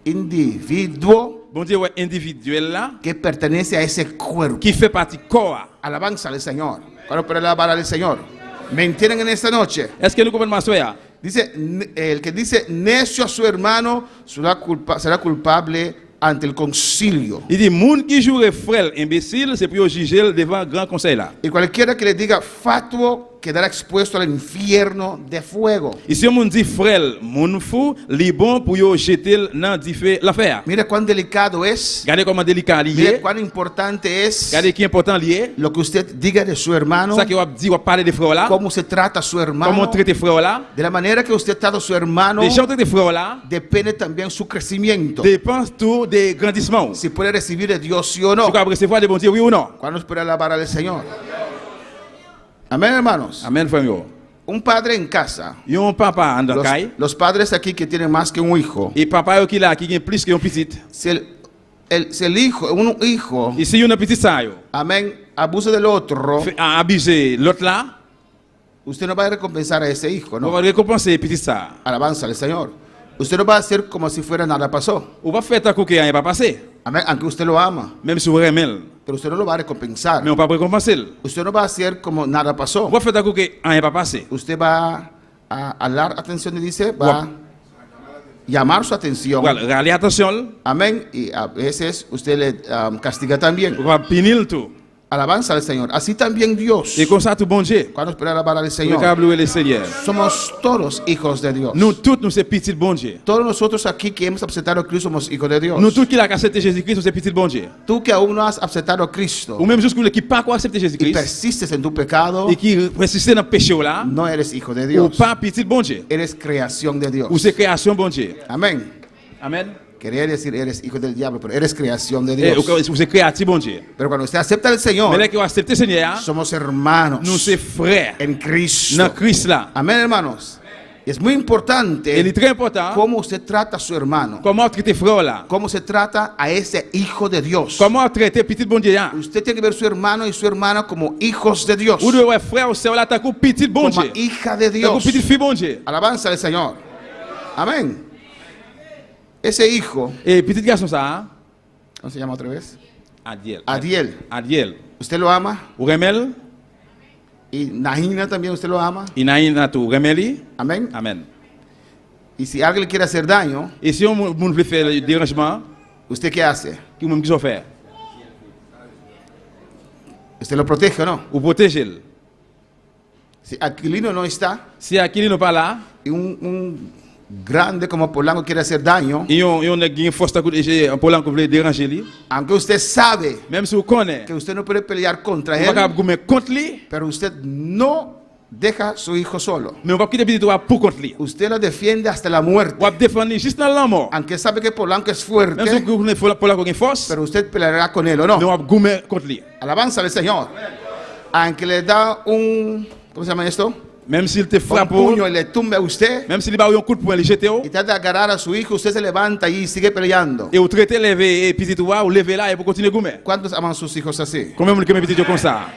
individuo bon Dieu ouais individuel là que pertenece a ese cuerpo. qui fait partie corps. Alabanza al Señor. ¿Cuándo puede alabar al Señor? ¿Me entienden en esta noche? Est-ce que nous comprenons ça? Dice, el que dice necio a su hermano será culpable ante el concilio. Il dit monde qui joue frère imbécile, c'est pour juger devant grand conseil là. Y cualquiera que le diga fatuo quedará expuesto al infierno de fuego. Et si on dit frère, mon fou, li bon pour yo jeter dans l'affaire. Mire cuán delicado es. Regardez comment délicat Mire lié. cuán importante es Regardez qui important lié. lo que usted diga de su hermano, Ça qui va dire, va parler de frère là. cómo se trata a su Comment hermano. traiter frère là. De la manera que usted trata a su hermano, Les gens traitent frère là depende también su crecimiento. dépend tout des grandissements. Si puede recibir de Dios sí o Tu no. vas recevoir de bon Dieu oui ou non. ¿Cuándo espera alabar al Señor? Amén, hermanos. Amen frère yo. Un padre en casa. Yon papa en Los, caille los padres aquí que tienen más que un hijo. et papa yo qui là qui gagne plus que un petit. Si el hijo, un hijo, Ici yon petit ça yo. amén, abusa del otro, Fait abuser l'autre là, usted no va a recompensar a ese hijo, on ¿no? va récompenser petit ça. Alabanza al Señor. Usted no va a hacer como si fuera nada pasó. On va faire ta que rien pas passé. Amén, aunque usted lo ama, Même si on remel, pero usted no lo va a recompensar. mais on va pas récompenser. Usted no va a hacer como nada pasó. On va faire ta que rien pas passé. Usted va a hablar atención y dice, va a llamar su atención. Voilà, regardez attention, Amén. Y a veces usted le castiga también. on va punir tout. Alabanza al Señor. Así también Dios. Et comme ça tout bon Dieu. Cuando espera alabar al On Señor. va louer le Seigneur. Somos todos hijos de Dios. Nous tous nous c'est petit bon Dieu. Todos nosotros aquí que hemos aceptado a Cristo somos hijos de Dios. Nous tous qui l'a accepté Jésus-Christ c'est petit bon Dieu. Tú que aún no has aceptado a Cristo Ou même jusqu'au qui pas quoi accepter y Jésus-Christ persistes en tu pecado, et qui persiste dans le péché là, no eres hijo de ou Dios. pas petit bon Dieu. Eres creación de Dios. Ou c'est création bon Dieu. Amén. Amen. Quería decir eres hijo del diablo, pero eres creación de Et Dios. ou c'est créatif bon Dieu. Pero cuando usted acepta al Mais Señor, là qui va accepter Seigneur, somos hermanos nous c'est frères en dans Cristo. Christ là. Amén, hermanos. Es muy Et il est importante très important cómo usted trata a su hermano, comment traiter frère là. cómo se trata a ese hijo de Dios. Comment traiter petit bon Dieu là. Usted tiene que ver a su hermano y su hermana como hijos de Dios, Ou de frère ou sœur là tant que petit bon como Dieu. hija de Tant que Dios. petite fille bon Dieu. Alabanza al Señor. Amén. Ese hijo, Et petit garçon ça, ¿cómo se llama otra vez? Adiel. Adiel. Adiel. ¿Usted lo ama? Ou remel, Y Nahina también usted lo ama. inaïna tout remeli. Amén. Amen. Y si alguien le quiere hacer daño, Et si on veut faire le dérangement, ¿usted qué hace? qui même qui faire? ¿Usted lo protege o no? Ou protéger. Si Aquilino no está Si Aquilino pas là, y un grande como Polanco quiere hacer daño, et on a une force à côté pour l'encouvrir déranger lui. aunque usted sabe Même si vous connaissez, que usted no puede pelear contra on va él, pas gommer contre lui, pero usted no deja a su hijo solo. Mais on va quitter petit toi pour contre lui. Usted lo defiende hasta la muerte. On va défendre juste dans la mort. Aunque sabe que Polanco es Même si fuerte, vous ne faut pas la force, pero usted peleará con él o mais on no. va gommer contre lui. Alabanza al Señor. Aunque le da un, ¿cómo se llama esto? Même s'il te Un frappe, puño y le tumbe a usted même s'il va un coup de poing, il jette y trata de agarrar a su hijo, usted se levanta y sigue peleando. et vous traitez lever et petit toi ou lever là et pour continuer gommer. ¿Cuántos aman a sus hijos así? Combien de monde petit comme ça?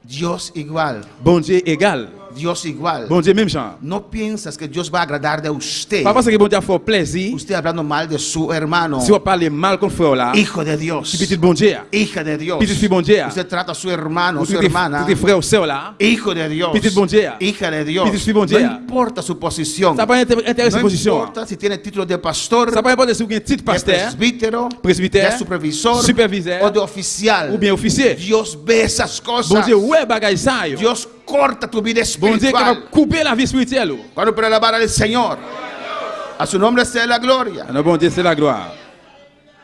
Dios igual. Bon Dieu égal. Dios igual. Bon Dieu même genre. No piensas que Dios va a agradar de usted. Pas parce que bon Dieu a fait plaisir. Usted hablando mal de su hermano, Si on parle mal contre frère là, hijo de Dios, si petit bon Dieu, hija de Dios. petit fille bon Dieu, Usted trata a su hermano, ou su tout hermana, tes frères ou sœurs là, hijo de Dios, petit bon Dieu, hija de Dios. petit fille bon No Dieu. importa su posición, Ça pas intéressé no position. importa si tiene título de pastor, Ça pas importe si vous avez un titre de pasteur, presbítero, presbytère, de supervisor superviseur, o de oficial. ou bien officier. Dios ve esas Bon cosas. Dieu, ouais bagaille ça yo. Dios corta tu vida Bon Dieu qui va espiritual. couper la vie spirituelle. Cuando para alabar al Señor, a su nombre sea la gloria. Alors bon Dieu, c'est la gloire.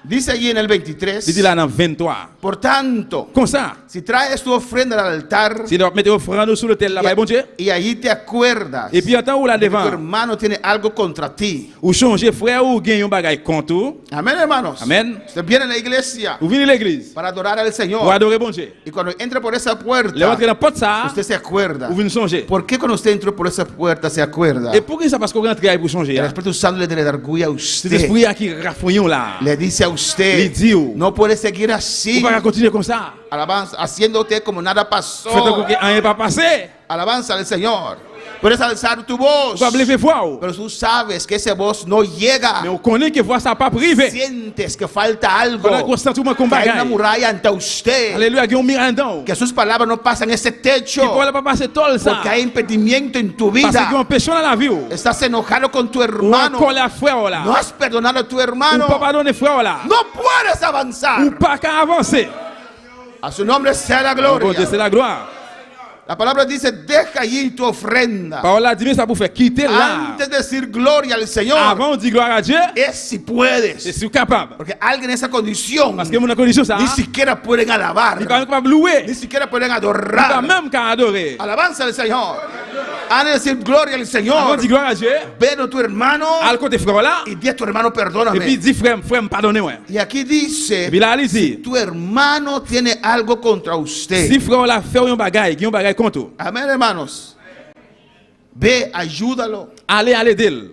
Dice allí en el 23, Il dit là dans 23. por tanto, Comme ça, si traes tu ofrenda al altar si vous mettez offrande sur l'autel là-bas, bon Dieu, y allí te acuerdas et puis en temps où là que tu devant, hermano tiene algo contra ti. ou changer frère ou gagner un bagaille contre vous, Amén, hermanos. Amen. Usted viene a la iglesia vous venez à l'église, para adorar al vous Señor. adorez bon Dieu. Y cuando entra por esa Le puerta, rentrez dans la porte ça, usted se acuerda. vous venez changer. ¿Por qué cuando usted entró por esa puerta se acuerda? Et pourquoi ça parce qu'on rentre ahí pour changer? El Espíritu Santo le redarguye a C'est usted. l'esprit qui rafouillon là. Le dice a Il usted, dit, vous no puede seguir ne así, pouvez pas continuer comme ça. alabanza, haciendo usted como nada pasó. Faites comme que rien n'est pas passé. Alabanza al Señor. Puedes alzar tu voz, Vous pouvez lever voix. pero tú sabes que esa voz no llega. Mais on connaît que voix ça pas privé. Sientes que falta algo, Pendant qu'on sent tout le monde comme que hay una bagaille. muralla ante usted, Alléluia, il y a un mirandon. que sus palabras no pasan ese techo, Qui ne pas passer tout ça. porque hay impedimento en tu Parce qu'il y a vida. un péché dans la vie. Ou Estás enojado con tu en hermano, colère frère là. no has perdonado a tu Ou hermano, pas pardonner frère là. no puedes avanzar. Ou pas qu'à avancer. A su nombre sea la Bon Dieu, gloria. c'est la gloire. La palabra dice, deja allí tu ofrenda. Parole là dit ça pour faire quitter là. Antes de decir gloria al Señor, Avant on dit gloire à Dieu, es si je puedes. suis capable. Porque alguien en esa condición Parce que mon condition ça, ni siquiera pueden alabar, il pas capable de louer. ni siquiera pueden Il pas adorar. même qu'à adorer. Alabanza al Señor. Antes de decir gloria al Avant Señor, on dit gloire à Dieu, ven a tu hermano al côté frère là, y di a tu hermano et puis perdóname. dit frère, pardonnez-moi. Y aquí Et dice, puis là, il dit, tu hermano tiene algo contra usted. si frère là fait un bagaille, qui un bagaille contre vous, Amén, hermanos. Ve, ayúdalo. allez d'elle.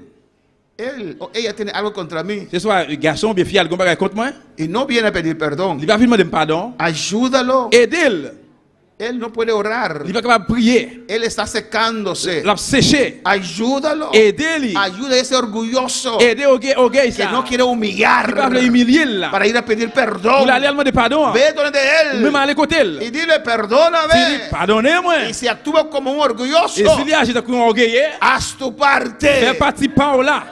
Él o ella tiene algo contra mí Ce soit garçon bien fier, qui un bagaille contre moi, y no viene a pedir perdón. il va venir demander pardon. Ayúdalo. Aidez-le. Él no puede orar. Il va capable de prier. Él está secándose. L'a séché. Ayúdalo. Aidez-le. Ayuda a ese orgulloso Aidez au gay que ça. no quiere humillar Il va le humilier là. para ir a pedir Ou perdón. l'aller demander pardon. Ve donde de Même él aller côté elle. y dile Il dit, perdóname. pardonnez-moi. Y si actúa como un Et orgulloso, s'il y a agit comme un orgueilleux, haz tu fais parte. partie par là.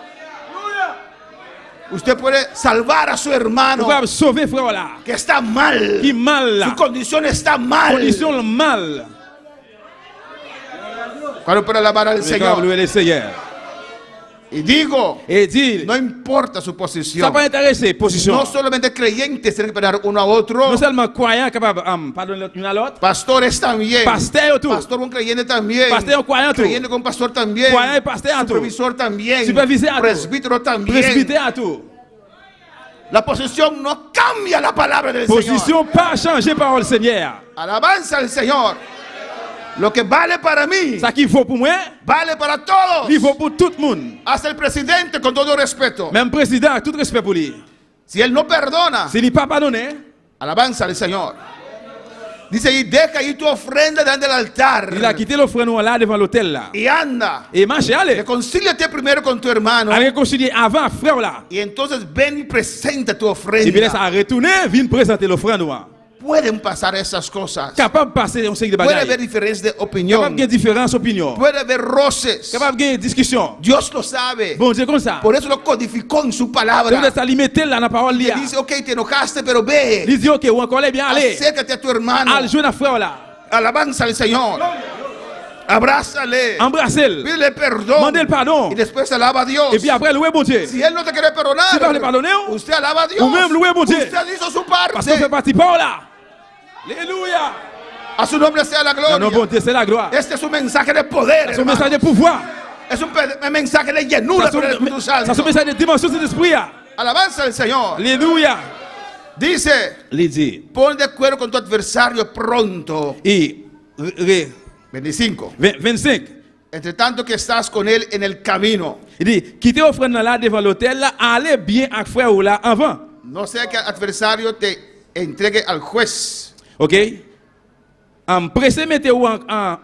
Usted puede salvar a su Vous hermano pouvez sauver frère là. que está mal. Qui mal là. Su condición está mal. Condition mal. Cuando puede alabar al Mais quand Señor. vous le Seigneur. Y digo, Et dit, no importa su ça posición. pas intéressé position. No solamente creyentes tienen que perdonar uno a otro. Non seulement croyant capable pardonner l'une à l'autre, Pastores también. pasteur tout. Pastor un creyente también. Pasteur croyant tout. Creyente con pastor también. Croyant et pasteur tout. Supervisor también. Superviseur tout. Presbítero también. Presbytère tout. La posición no cambia la palabra del Señor. Position pas changer parole Seigneur. Alabanza al Señor. Lo que vale para mí, Ça qui vaut pour moi, vale para todos. il vaut pour tout le monde. Hasta el presidente, con todo respeto. Même président, tout respect pour lui. Si él no perdona, S'il n'est pas pardonné, alabanza al Señor. Dice, y deja ahí tu ofrenda delante del altar. il a quitté l'offrande là devant l'hôtel là. Y anda. Et marche, allez. Reconcíliate primero con tu hermano. Allez réconcilier avant frère là. Y entonces ven y presenta tu Et puis laisse ofrenda. à retourner, viens présenter l'offrande là. Pueden pasar esas cosas. Capable de passer un cycle de Puede haber bagaille. diferencias de Capable opinión. de différentes opinions. Puede haber roces. Capable de discussion. Dios lo sabe. Bon Dieu comme ça. Por eso lo codificó en su Donc palabra. ça limite là dans la parole Le là. dice, ok, te enojaste, pero ve. Il dit OK, ou encore les bien aller. Acércate a tu hermano. Al jouer à frère là. Alabanza al Señor. Abrázale. Embrassez-le. Pídele perdón. Mandez le pardon. Y después alaba a Dios. Et puis après louer bon Dieu. Si él no te quiere perdonar, Si pas le pardonner, usted alaba a Dios. ou même louer bon Dieu. Usted hizo su parte. Parce qu'on fait partie par là. Alléluia. A su nombre sea la Dans nos gloria. bontés, c'est la gloire. Este es un mensaje de poder, C'est un hermano. message de pouvoir. Es un mensaje de llenura por el Espíritu C'est un Santo. message de dimension de l'esprit. Alabanza al Señor. Alléluia. Dice, Il dit, pon de acuerdo con tu adversario pronto. et 25. 25, Entre tanto que estás con él en el camino. il dit, quittez offrande là devant l'hôtel, là, allez bien avec frère ou là avant. No sea que el adversario te entregue al juez. Ok? Pressé, mettez-vous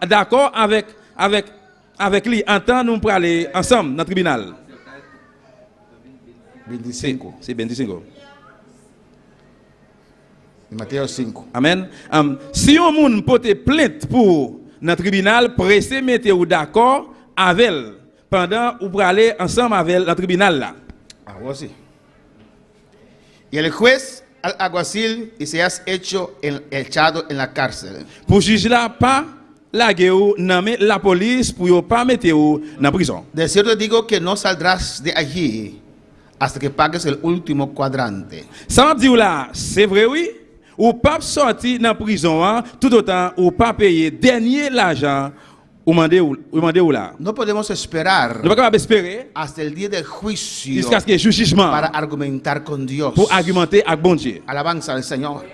d'accord avec lui. En temps, nous pour aller ensemble dans le tribunal. 25. C'est 25. Mateo 5. Amen. Si on moun porte plainte pour dans le tribunal, pressé, mettez-vous d'accord avec elle pendant ou pour aller ensemble avec le tribunal là. Algo así. Y el juez al alguacil y seas echado en la cárcel. Pour juger là, pas la guerre, nommer la police pour ne pas mettre dans la prison. De cierto te digo que no saldrás de allí hasta que pagues el último cuadrante. Ça m'a dit là, c'est vrai oui, ou pas sortir dans la prison hein, tout autant ou pas payer dernier l'argent ou mandé ou là. No podemos esperar Nous pas capable espérer hasta el día del juicio jusqu'à ce qu'il y ait jugement para argumentar con Dios. pour argumenter avec bon Dieu. Alabanza al Señor.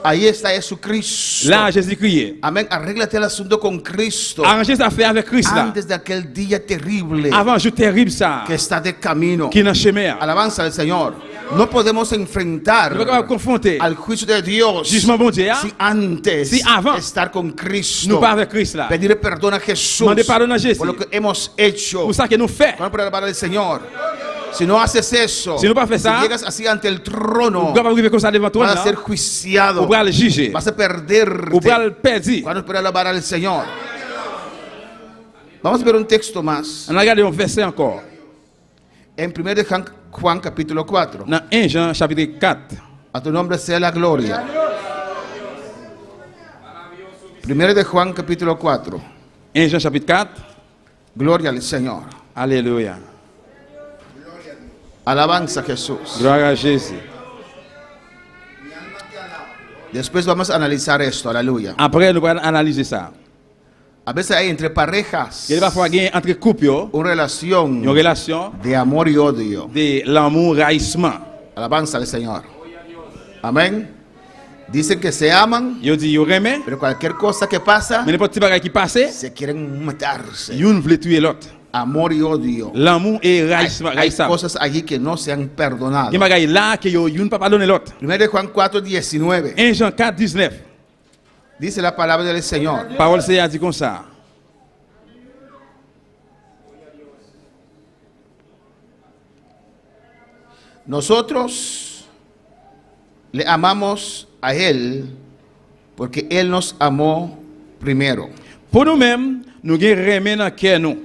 Ahí está Jesucristo. Là Jésus-Christ. Amén. Arréglate el asunto con Cristo Arranger sa affaire avec Christ là. antes de aquel día terrible Avant jour terrible ça que está de camino. qui est dans le chemin. Alabanza al Señor. No podemos enfrentar Nous pas capable confronter al juicio de Dios jugement bon Dieu si antes Si avant estar con Cristo, nous pas avec Christ là. pedir perdón a Jesús Demander pardon à Jésus por lo que hemos hecho. pour ça que nous fait. Vamos a alabar al Señor. Si no haces eso, Si no pas fait ça, llegas así ante el trono, Nous pas arriver comme ça devant toi vas a ser là. juiciado, Ou pour le juger. vas a perderte. Ou pour le perdre. Vamos a alabar al Señor. Vamos a ver un texto más. On a regardé un verset encore. En 1 de Juan capítulo 4. Dans 1 Jean chapitre 4. A tu nombre sea la gloria. 1 de Juan capítulo 4. 1 Jean chapitre 4. Gloria al Señor. Alléluia. Alabanza a Jesús. Gloire à Jésus. Después vamos a analizar esto. Aleluya. Après, nous allons analyser ça. A veces hay entre parejas Il va falloir gagner entre couples una relación une relation de amor y odio. de l'amour, raïssement. Alabanza al Señor. Amén. Dicen que se aman, Yo dis, yo remet, pero cualquier cosa que pasa, mais n'importe petit bagage qui passe, se quieren matarse. une veut tuer l'autre. Amor y odio. L'amour et Hay raïssement. Raïssement. cosas allí que no se han perdonado. Il y a bagage là que yo une pas pardonner l'autre. 1 de Juan 4:19. 1 Jean 4, 19. Dice la palabra del Señor. Parole Seigneur dit comme ça. Nosotros le amamos a Él porque Él nos amó primero. Pour nous-mêmes, nous avons remis dans le cœur nous.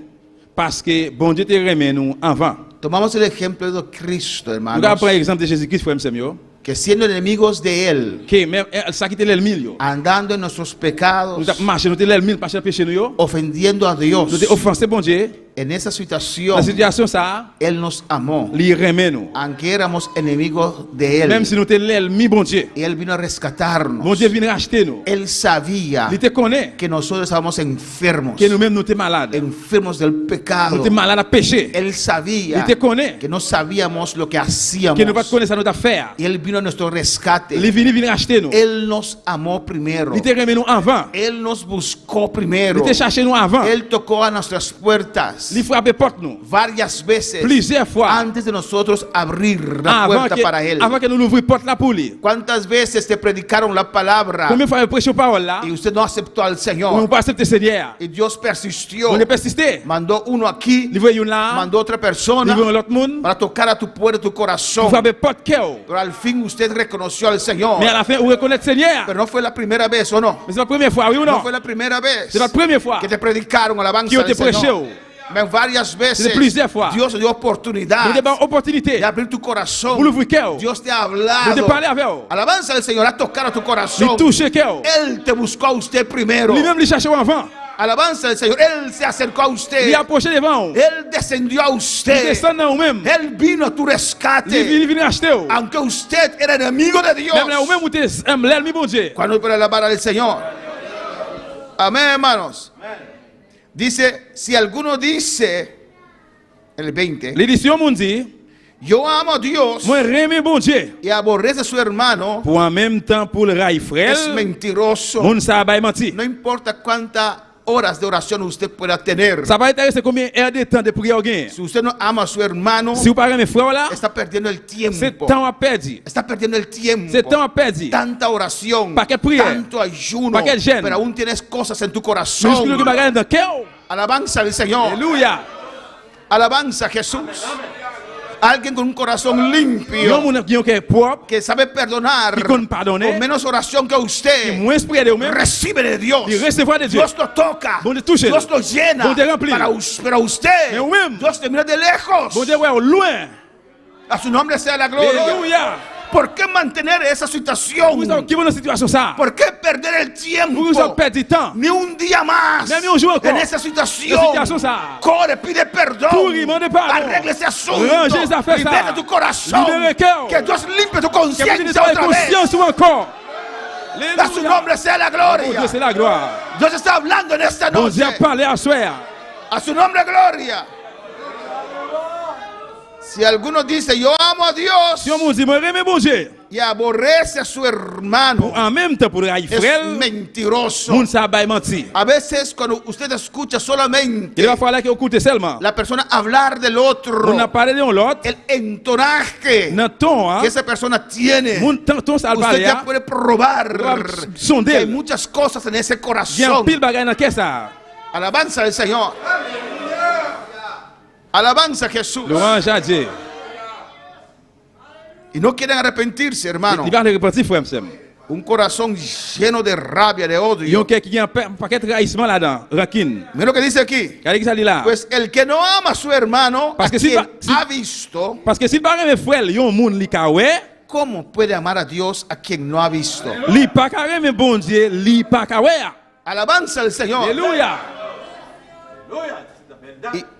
Parce que bon Dieu te remis nous avant. Tomamos el ejemplo de Cristo, Nous hermanos, allons prendre l'exemple de Jésus-Christ, frère Samuel. que siendo enemigos de Él, Que même ça qui était l'ennemi, yo. andando en nuestros pecados, Nous avons marché, nous étions l'ennemi, pas cher péché nous yo. ofendiendo a Dios, Nous avons offensé bon Dieu. en esa situación, La situation ça, Él nos amó, il remet nous. aunque éramos enemigos de Même Él. si nous étions l'ennemi bon Dieu. Y Él vino a rescatarnos. Bon Dieu vient racheter nous. Él sabía Il te connaît que nosotros estábamos enfermos, que nous-mêmes nous étions malades. enfermos del Nous pecado. étions malades à péché. Él sabía Il te connaît que no sabíamos lo que hacíamos. que nous pas connaître notre affaire. Y Él vino a nuestro Il rescate. vient racheter nous. Él nos amó primero. Il te remet nous avant. Él nos buscó primero. Il te cherché nous avant. Él tocó a nuestras puertas Il frappe porte nous. varias veces Plusieurs fois. antes de nosotros abrir la puerta para Él. Avant que nous l'ouvrions porte là pour lui. ¿Cuántas veces te predicaron la palabra Combien de fois il prêché parole là? y usted no aceptó al On ne Señor? pas accepter Seigneur. Y Dios persistió. On est persisté. Mandó uno aquí, Il voit une là. mandó otra persona Il voit l'autre monde. para tocar a tu puerta, tu Il corazón. frappe porte cœur. Pero al fin usted reconoció al Señor. Mais à la fin, on reconnaît Seigneur. Pero no fue la primera vez, ¿o no? Mais c'est la première fois, oui ou No non? fue la primera vez C'est la première fois que te predicaron alabanza que yo te al Señor. prêché. Ven, varias veces C'est plusieurs fois. Dios te dio oportunidad Nous avons opportunité de abrir tu pour corazón. l'ouvrir cœur. Dios te ha Nous de hablado. parler avec eux. Alabanza al Señor, a tocar a tu Il corazón. touche cœur. Él te buscó a usted primero. Lui-même, il cherchait avant. Alabanza al Señor, Él se acercó a Il usted. approché devant. Él descendió a Il usted. descend dans vous-même. Él vino a tu rescate. Il vient acheter. Aunque usted era enemigo de Dios. Même là, vous-même, vous êtes l'ennemi bon Dieu. Cuando para alabar al Señor. Amén, hermanos. Dice, si alguno dice, el 20, L'édition moun dit, yo amo a Dios moi reme bon Dieu. y aborrece a su hermano, Pour en même temps pour le ray es frère, mentiroso. moun sa bay menti. No importa cuántas horas de oración usted pueda tener. Ça va intéresser combien heures de temps de prière ou gain. Si usted no ama a su hermano, Si vous parlez mes frères là, está perdiendo el c'est tiempo. temps à perdre. Está perdiendo el tiempo. C'est temps à perdre. Tanta oración, ¿Pa' qué prière? tanto ayuno, ¿Pa' qué jeûne? pero aún tienes cosas en tu Muscle corazón. que bagaille dans cœur. Alabanza al Señor. Alléluia. Alabanza a Jesús. Alguien con un corazón Yon limpio, moun qui ont cœur propre, que sabe perdonar, qui connaît pardonner, con menos oración que qui usted, moins prière de vous-même, recibe de Dios. il recevoir de Dieu. Dios lo toca, Bon Dieu touche. Dios lo llena, Bon Dieu remplit. pero a usted, Mais vous-même, Dios te mira de lejos. bon Dieu ouais au loin. A su nombre sea la gloria. Alléluia. ¿Por qué mantener esa situación? Vous savez qui est dans situation ça? ¿Por qué perder el tiempo? Vous avez perdu du temps. Ni un día más Même un jour encore. en esa La situación. situation ça. Corre, pide perdón. Pour y demander pardon. Arregle ese asunto. Range esa fe ça. Libera tu corazón. Libere cœur. Que Dios limpie tu Que vous ayez conciencia otra vez. conscience ou encore. A su nombre sea la Bon Dieu, gloria. c'est la gloire. Dios está hablando en esta Bon noche. Dieu a parlé à soir. A su nombre gloria. Si alguno dice yo amo a Dios Si on me dit, moi remets bon Dieu. y aborrece a su hermano, En même temps pour le ray es frère, mentiroso. moun sa bay menti. A veces cuando usted escucha solamente Il va falloir que vous écoutez seulement. la persona hablar del otro, On a parlé de l'autre. el entonaje Dans ton, hein, que esa persona tiene, moun ton sa usted parler. ya puede probar Sonder. que hay muchas cosas en ese Bien corazón. pile bagay dans caisse ça. Alabanza al Señor. Alabanza a Jesús. Louange à Dieu. Y no quieren arrepentirse, hermano. Il va le repentir frère m'sem. Un corazón lleno de rabia, de Yon odio. cœur qui a un paquet de trahissement là-dedans, rancune. Mira lo que dice aquí. Regardez qui ça dit là. Pues el que no ama a su hermano, Parce a que si quien va- ha visto, Parce que si pas mes frères, yon moun li ka wè, ¿cómo puede amar a Dios a quien no ha visto? li pa ka reme bon Dieu, li pa ka wè. Alabanza al Señor. Alléluia.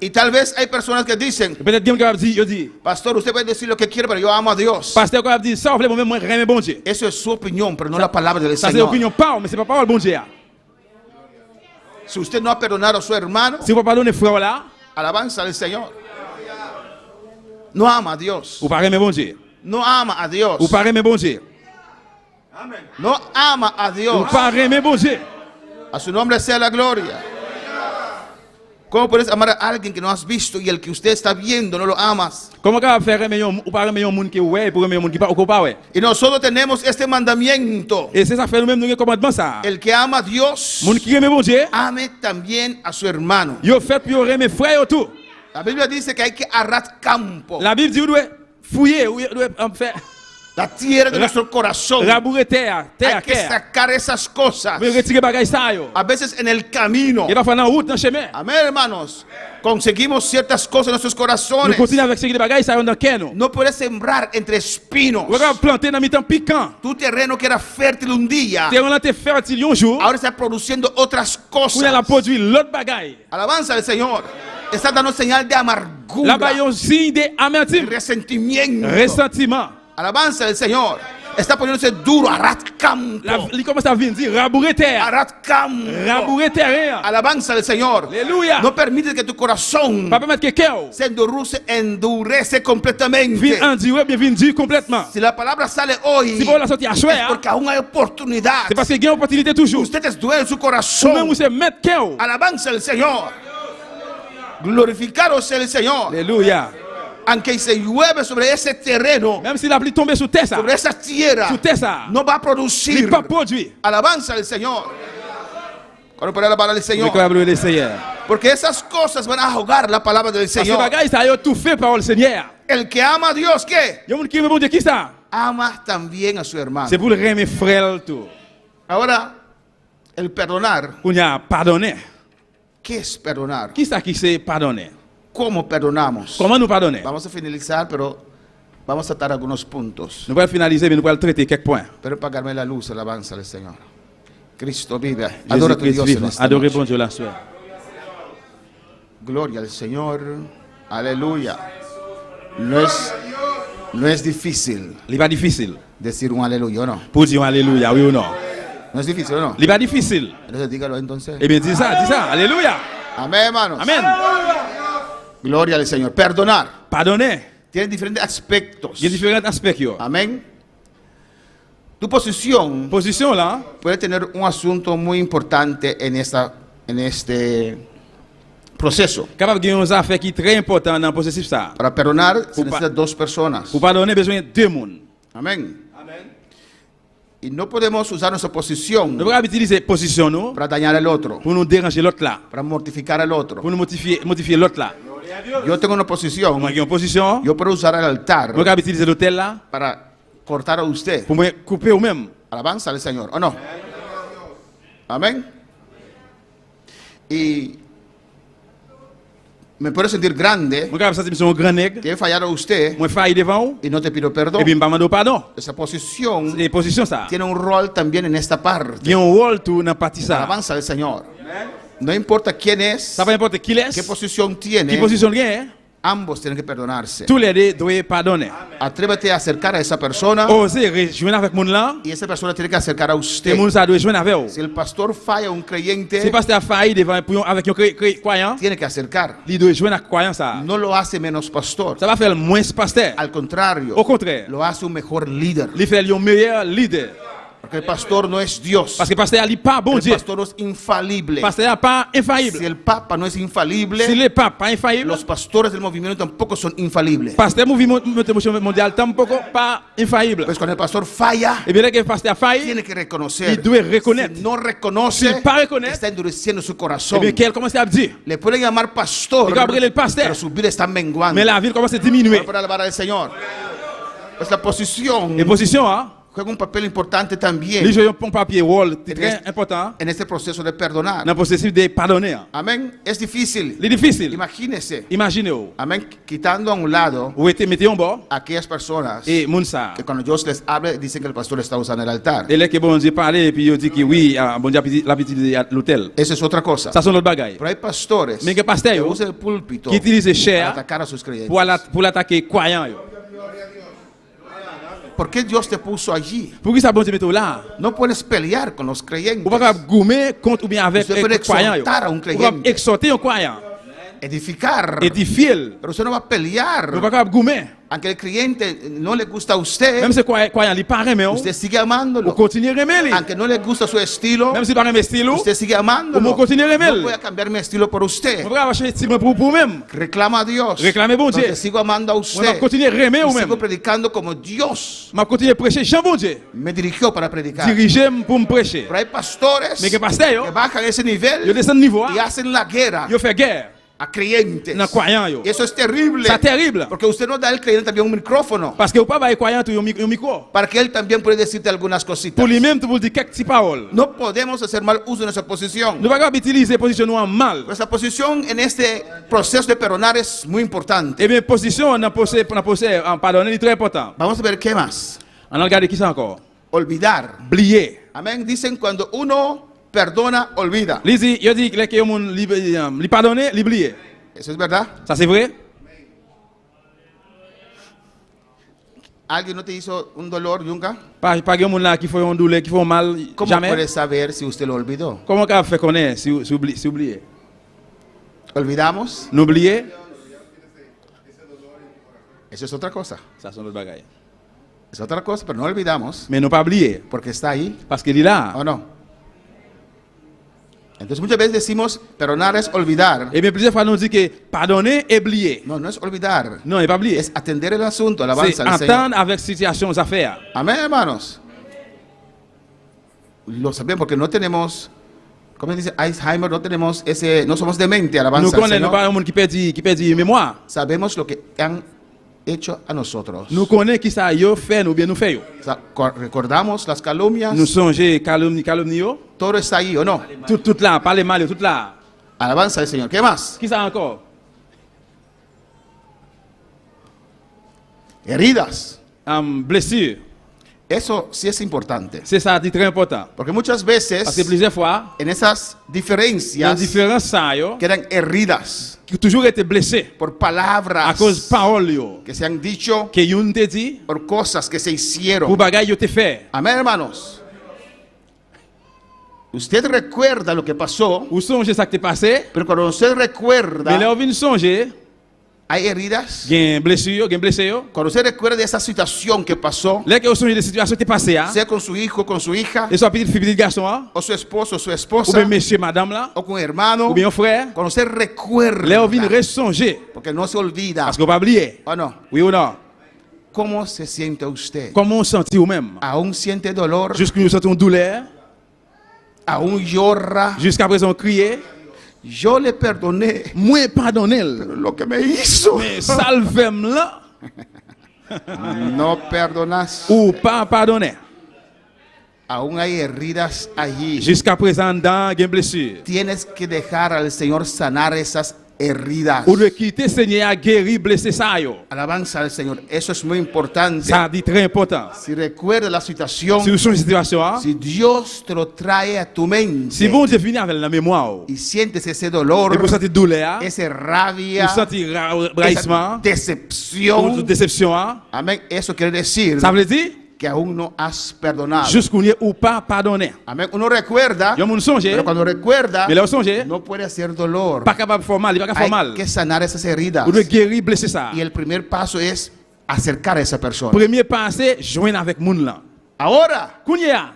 Y tal vez hay personas que dicen, Peut-être quelqu'un va dire, yo dit, pastor, usted puede decir lo que quiere, pero yo amo a Dios. pasteur va dire ça, moi moi reme bon Dieu. Eso es su opinión, pero no la palabra del Ça c'est Señor. opinion parole, mais c'est pas parole bon Dieu. Si usted no ha perdonado a su hermano, Si vous pardonnez frère là, alabanza al Señor. No ama a Dios. ou pas reme bon Dieu. No ama a Dios. Ou pas reme bon Dieu. No ama a Ou Dios. pas reme bon Dieu. A su nombre sea la gloria. ¿Cómo puedes amar a alguien que no has visto y el que usted está viendo no lo amas? Comment va faire reme yon ou pas reme yon moun qui wè pour reme yon moun qui pas ou pas wè. Y nosotros tenemos este mandamiento. Et c'est ça fait nous-mêmes nous commandement ça. El que ama a Dios, Moun qui reme bon Dieu, ame también a su hermano. yo fait pour yo reme frère yo tout. La Biblia dice que hay que arar campo, La Bible dit, vous devez fouiller, vous devez faire la tierra de nuestro corazón. rabourer terre, Hay terre, que terre. sacar esas cosas. Vous retirer bagay ça yo. A veces en el camino. Il va faire dans route, dans chemin. Amén, hermanos. Conseguimos ciertas cosas en nuestros Nous corazones. continuons avec ce qui est bagay ça yo dans cœur nous. No puedes sembrar entre espinos. Vous allez planter dans mi-temps piquant. Tu terreno que era fértil un día, Terre là te fertile un jour, ahora está produciendo otras vous allez cosas. produire l'autre bagay. Alabanza al Señor. Está dando señal de amargura, Là-bas, il y a un signe d'amertume, resentimiento. ressentiment. Alabanza al Señor. Está poniéndose duro, arad campo. Il commence à venir dire rabourer terre, Arad campo. rabourer terrain. Alabanza al Señor. Alléluia. No permite que tu corazón Pas permettre que cœur se endurece completamente. vienne endurer, bien vienne dire complètement. Si la palabra sale hoy, Si vous la sortir à es choix, porque aún hay oportunidad. c'est parce qu'il y a une opportunité toujours. Usted es dueño de su Ou même corazón. vous c'est mettre cœur. Alabanza al Señor. Glorificaros el Señor. Alléluia. Aunque se llueve sobre ese terreno, Même si la pluie tombe sur terre ça, sobre esa tierra, sur terre ça, no va a il producir. pas produit. Alabanza al Señor. Cuando pueda la palabra del Mais Señor. quand le Seigneur. Porque esas cosas van a ahogar la palabra del Parce que Señor. bagay ça yo tout fait par le Seigneur. El que ama a Dios, ¿qué? Yo moun qui me bon Dieu qui ça? Ama también a su hermano. C'est pour le remer frère tout. Ahora, el perdonar. On y a pardonné. ¿Qué es perdonar? Qui ça qui c'est pardonner? ¿Cómo perdonamos? Comment nous pardonner? Vamos a finalizar, pero vamos a tratar algunos puntos. Nous allons finaliser, mais nous allons traiter quelques points. Pero pagarme la luz, alabanza al Señor. Cristo vive. Adora a tu Jésus-Christ Dios en vive. esta Adorez noche. bon Dieu la soirée. Gloria al Señor. Aleluya. No es difícil Il n'est pas difficile decir un aleluya, ¿o no? pour dire alléluia, oui ou non. No es difícil, ¿o no? Il n'est pas difficile. Entonces dígalo entonces. Eh bien, dis ça. Alléluia. Amén, hermanos. Amen. Gloria al Señor. Perdonar Pardonner. tiene diferentes aspectos. Il y a différents aspects. Yo. Amén. Tu posición Position là, puede tener un asunto muy importante en este proceso. capable de gagner une affaire qui est très importante dans le processus ça. Para perdonar se Pour pa- necesitan dos personas. Pour pardonner, besoin de deux personnes. Amén. Y no podemos usar nuestra posición Nous ne pouvons pas utiliser position nous para dañar al otro, pour nous déranger l'autre là, para mortificar al otro. pour nous motiver l'autre là. Yo tengo una posición, Moi qui en position, yo puedo usar el altar nous pouvons utiliser l'hôtel là para cortar a usted. pour me couper ou même. Alabanza al Señor, ¿o no? Amén. Y me puedo sentir grande, Moi capable sentir un grand nègre, que he fallado a usted moi failli devant vous y no te pido perdón. et puis me demander pardon. Esa posición C'est position ça. tiene un rol también en esta Il parte. y a un rôle tout dans partie ça. Alabanza al Señor. No importa quién es, Ça pas importe qui qué laisse, posición qui tiene, position gagne, ambos tienen que perdonarse. tous les deux doivent pardonner. Atrévete a acercar a esa persona Osez rejoindre avec mon là, y esa persona tiene que acercar a et usted. mon ça doit joindre avec vous. Si el pastor falla a un Si creyente, pasteur a failli devant avec un croyant, tiene que acercar. il doit joindre avec croyant ça. No lo hace menos pastor. Ça va faire le moins pasteur. Al contrario, Au contraire, lo hace un mejor líder. il fait le meilleur leader. Porque el pastor no es Dios. Parce que pasteur n'est pas bon El Dieu. pastor no es infalible. Pasteur n'est pas Si infaillible. el papa no es Si infalible, le pape pas infaillible, los pastores del movimiento tampoco son infalibles. pasteur mouvement mondial tampoco pas infaillible. Pues cuando el pastor falla, Et bien que le pasteur a failli, tiene que reconocer. il doit reconnaître. Si no reconoce, S'il pas reconnaître, está endureciendo su et corazón. bien qu'elle commence à dire, Le pueden llamar pastor, Il va abrir el pastor. pero su vida está menguando. mais la ville commence à diminuer. Para alabar al Señor. Pues la posición Et position, hein, juega un papel importante también les gens ont papier rôle très important en este proceso de perdonar. dans le processus de pardonner. Amén. Es difícil. C'est difficile. Imagínese. Imaginez-vous, Amén. Quitando a un lado vous êtes mettez en bas aquellas personas et moun ça. que cuando Dios les hable dicen que el pastor está usando el altar. Et là que bon Dieu parle et puis il dit que oui, bon Dieu la petite de l'hôtel. Esa es otra cosa. Ça sont l'autre bagaille. Pero hay pastores Mais que pasteur que yo, usan el púlpito qui utilise para chair atacar a sus creyentes. pour l'attaquer croyant yo. ¿Por qué Dios te puso allí? Pour qui ça bon Dieu mette là? No puedes pelear con los Ou creyentes. pas goumer contre ou bien avec Usted puede un croyant yo. exhortar a un Ou pas creyente. exhorter un croyant. Edificar. Édifier. Pero usted no va a pelear. Ou pas goumer. Aunque el creyente no le gusta a usted, Même si croyant il pas aimer, usted sigue ou amándolo. continue aimer lui. Aunque no le gusta su estilo, Même si pas aimer style ou, usted sigue ou amándolo. continue aimer. No voy a cambiar mi estilo por usted. Ou pas changer style pour vous-même. Reclama a Dios. Réclamez bon Dieu. Porque sigo amando a On va usted. continuer aimer ou Y même. sigo predicando como Dios M'a continuer prêcher Jean bon Dieu. me dirigió para predicar. Diriger pour me prêcher. Pero hay pastores Mais que pasteur yo, que bajan ese nivel yo descend niveau, y hacen la guerra yo fait guerre a creyentes. dans croyant yo. Y eso es terrible. C'est terrible. Porque usted no da al creyente también un micrófono Parce que ou pas ba croyant tout un micro. para que él también pueda decirte algunas cositas. Pour lui-même pour dire quelques petites paroles. No podemos hacer mal uso de nuestra posición. Nous pas utiliser position nous en mal. Nuestra posición en este proceso de perdonar es muy importante. Eh bien position dans procès en pardonner est très important. Vamos a ver qué más. On a regardé qui ça encore. Olvidar. Oublier. Amén. Dicen cuando uno perdona, olvida. Li dit, yo dit que yo moun li pardonner, li oublier. Eso es verdad. Ça c'est vrai? ¿Alguien no te hizo un dolor nunca? Pas gen moun là qui font un douleur, qui font mal ¿Cómo jamais. puedes saber si usted lo olvidó? Comment qu'a fait connaître si oublier? ¿Olvidamos? Nous oublier? Eso es otra cosa. Ça sont l'autre bagaille. Es otra cosa, pero no olvidamos Mais nous pas oublier porque está ahí parce qu'il est là. o no. Entonces muchas veces decimos perdonar es olvidar. Et bien plusieurs fois nous dit que pardonner et oublier. No, no es olvidar. Non, il pas oublier. Es atender el asunto, C'est alabanza al Señor. entendre avec situation affaires. Amén, hermanos. Lo sabemos porque no tenemos, ¿cómo dice Alzheimer? No tenemos ese, no somos demente, Nous alabanza al connaissons Señor. pas un monde qui perdit mémoire. Sabemos lo que han hecho a nosotros. Nous connaissons qui ça yo fait ou bien nous fait yo. Recordamos las calumnias. Nous songeons calomnie yo. Todo está ahí, ¿o no? Tout là, parler mal, tout là. Alabanza al Señor. ¿Qué más? Qui ça encore? Heridas. Blessure. Eso sí es importante. C'est ça, c'est très important. Porque muchas Parce que veces plusieurs fois, en esas il y a diferencias différence ça yo, quedan heridas qui toujours été blessé por à palabras cause de paroles yo. que se han dicho, Que yon te dit, por cosas que se pour hicieron. bagay yo te fait. Amén, hermanos. usted recuerda lo que pasó, Ou songe ça qui t'est passé. pero cuando usted Mais recuerda, là, on vient songer. hay heridas. Gen blessure, gen blessé. Cuando usted recuerda de esa situación que pasó, Là, que vous songez des situations qui t'est passé. sea con su hijo, con su hija, Et soit petite fille, petit garçon. o su esposo, o su Ou esposa, bien monsieur, madame là. o con hermano, Ou bien un frère. cuando usted Là, on vient recuerda, ressonger. porque no se olvida, Parce qu'on va oublier. ¿o no? Oui ou non? ¿Cómo se siente usted? Comment on sentit ou même? ¿Aún siente dolor? Jusqu'à nous sentons douleur. ¿Aún llora? Jusqu'à présent, on criait. Yo le perdoné Moi, pardonnez. lo que me hizo. Mais salvem là. No perdonas. Ou pas pardonner. Aún hay heridas allí. Jusqu'à présent, dans gen blessure. Tienes que dejar al Señor sanar esas heridas. Ou de quitter Seigneur à guérir blessé ça yo. Alabanza al Señor. Eso es muy importante. Ça dit très important. Si recuerdas la situación, Si vous changez de situation, si Dios te lo trae a tu mente si bon Dieu finit avec la mémoire, y sientes ese dolor, et vous sentez douleur, esa rabia, vous sentez esa raillissement, ou decepción, déception, amén, eso quiere decir ça veut dire que aún no has perdonado. jusqu'où ou pas pardonner. Amén. Uno recuerda, Yo moun songe, pero cuando recuerda, mais là on songe, no puede hacer dolor. pas capable de faire mal, il pas capable de faire Hay mal. que sanar esas heridas. Ou de guérir blessé ça. Y el primer paso es acercar a esa persona. Premier passé, joindre avec moun là. Ahora, Kounya,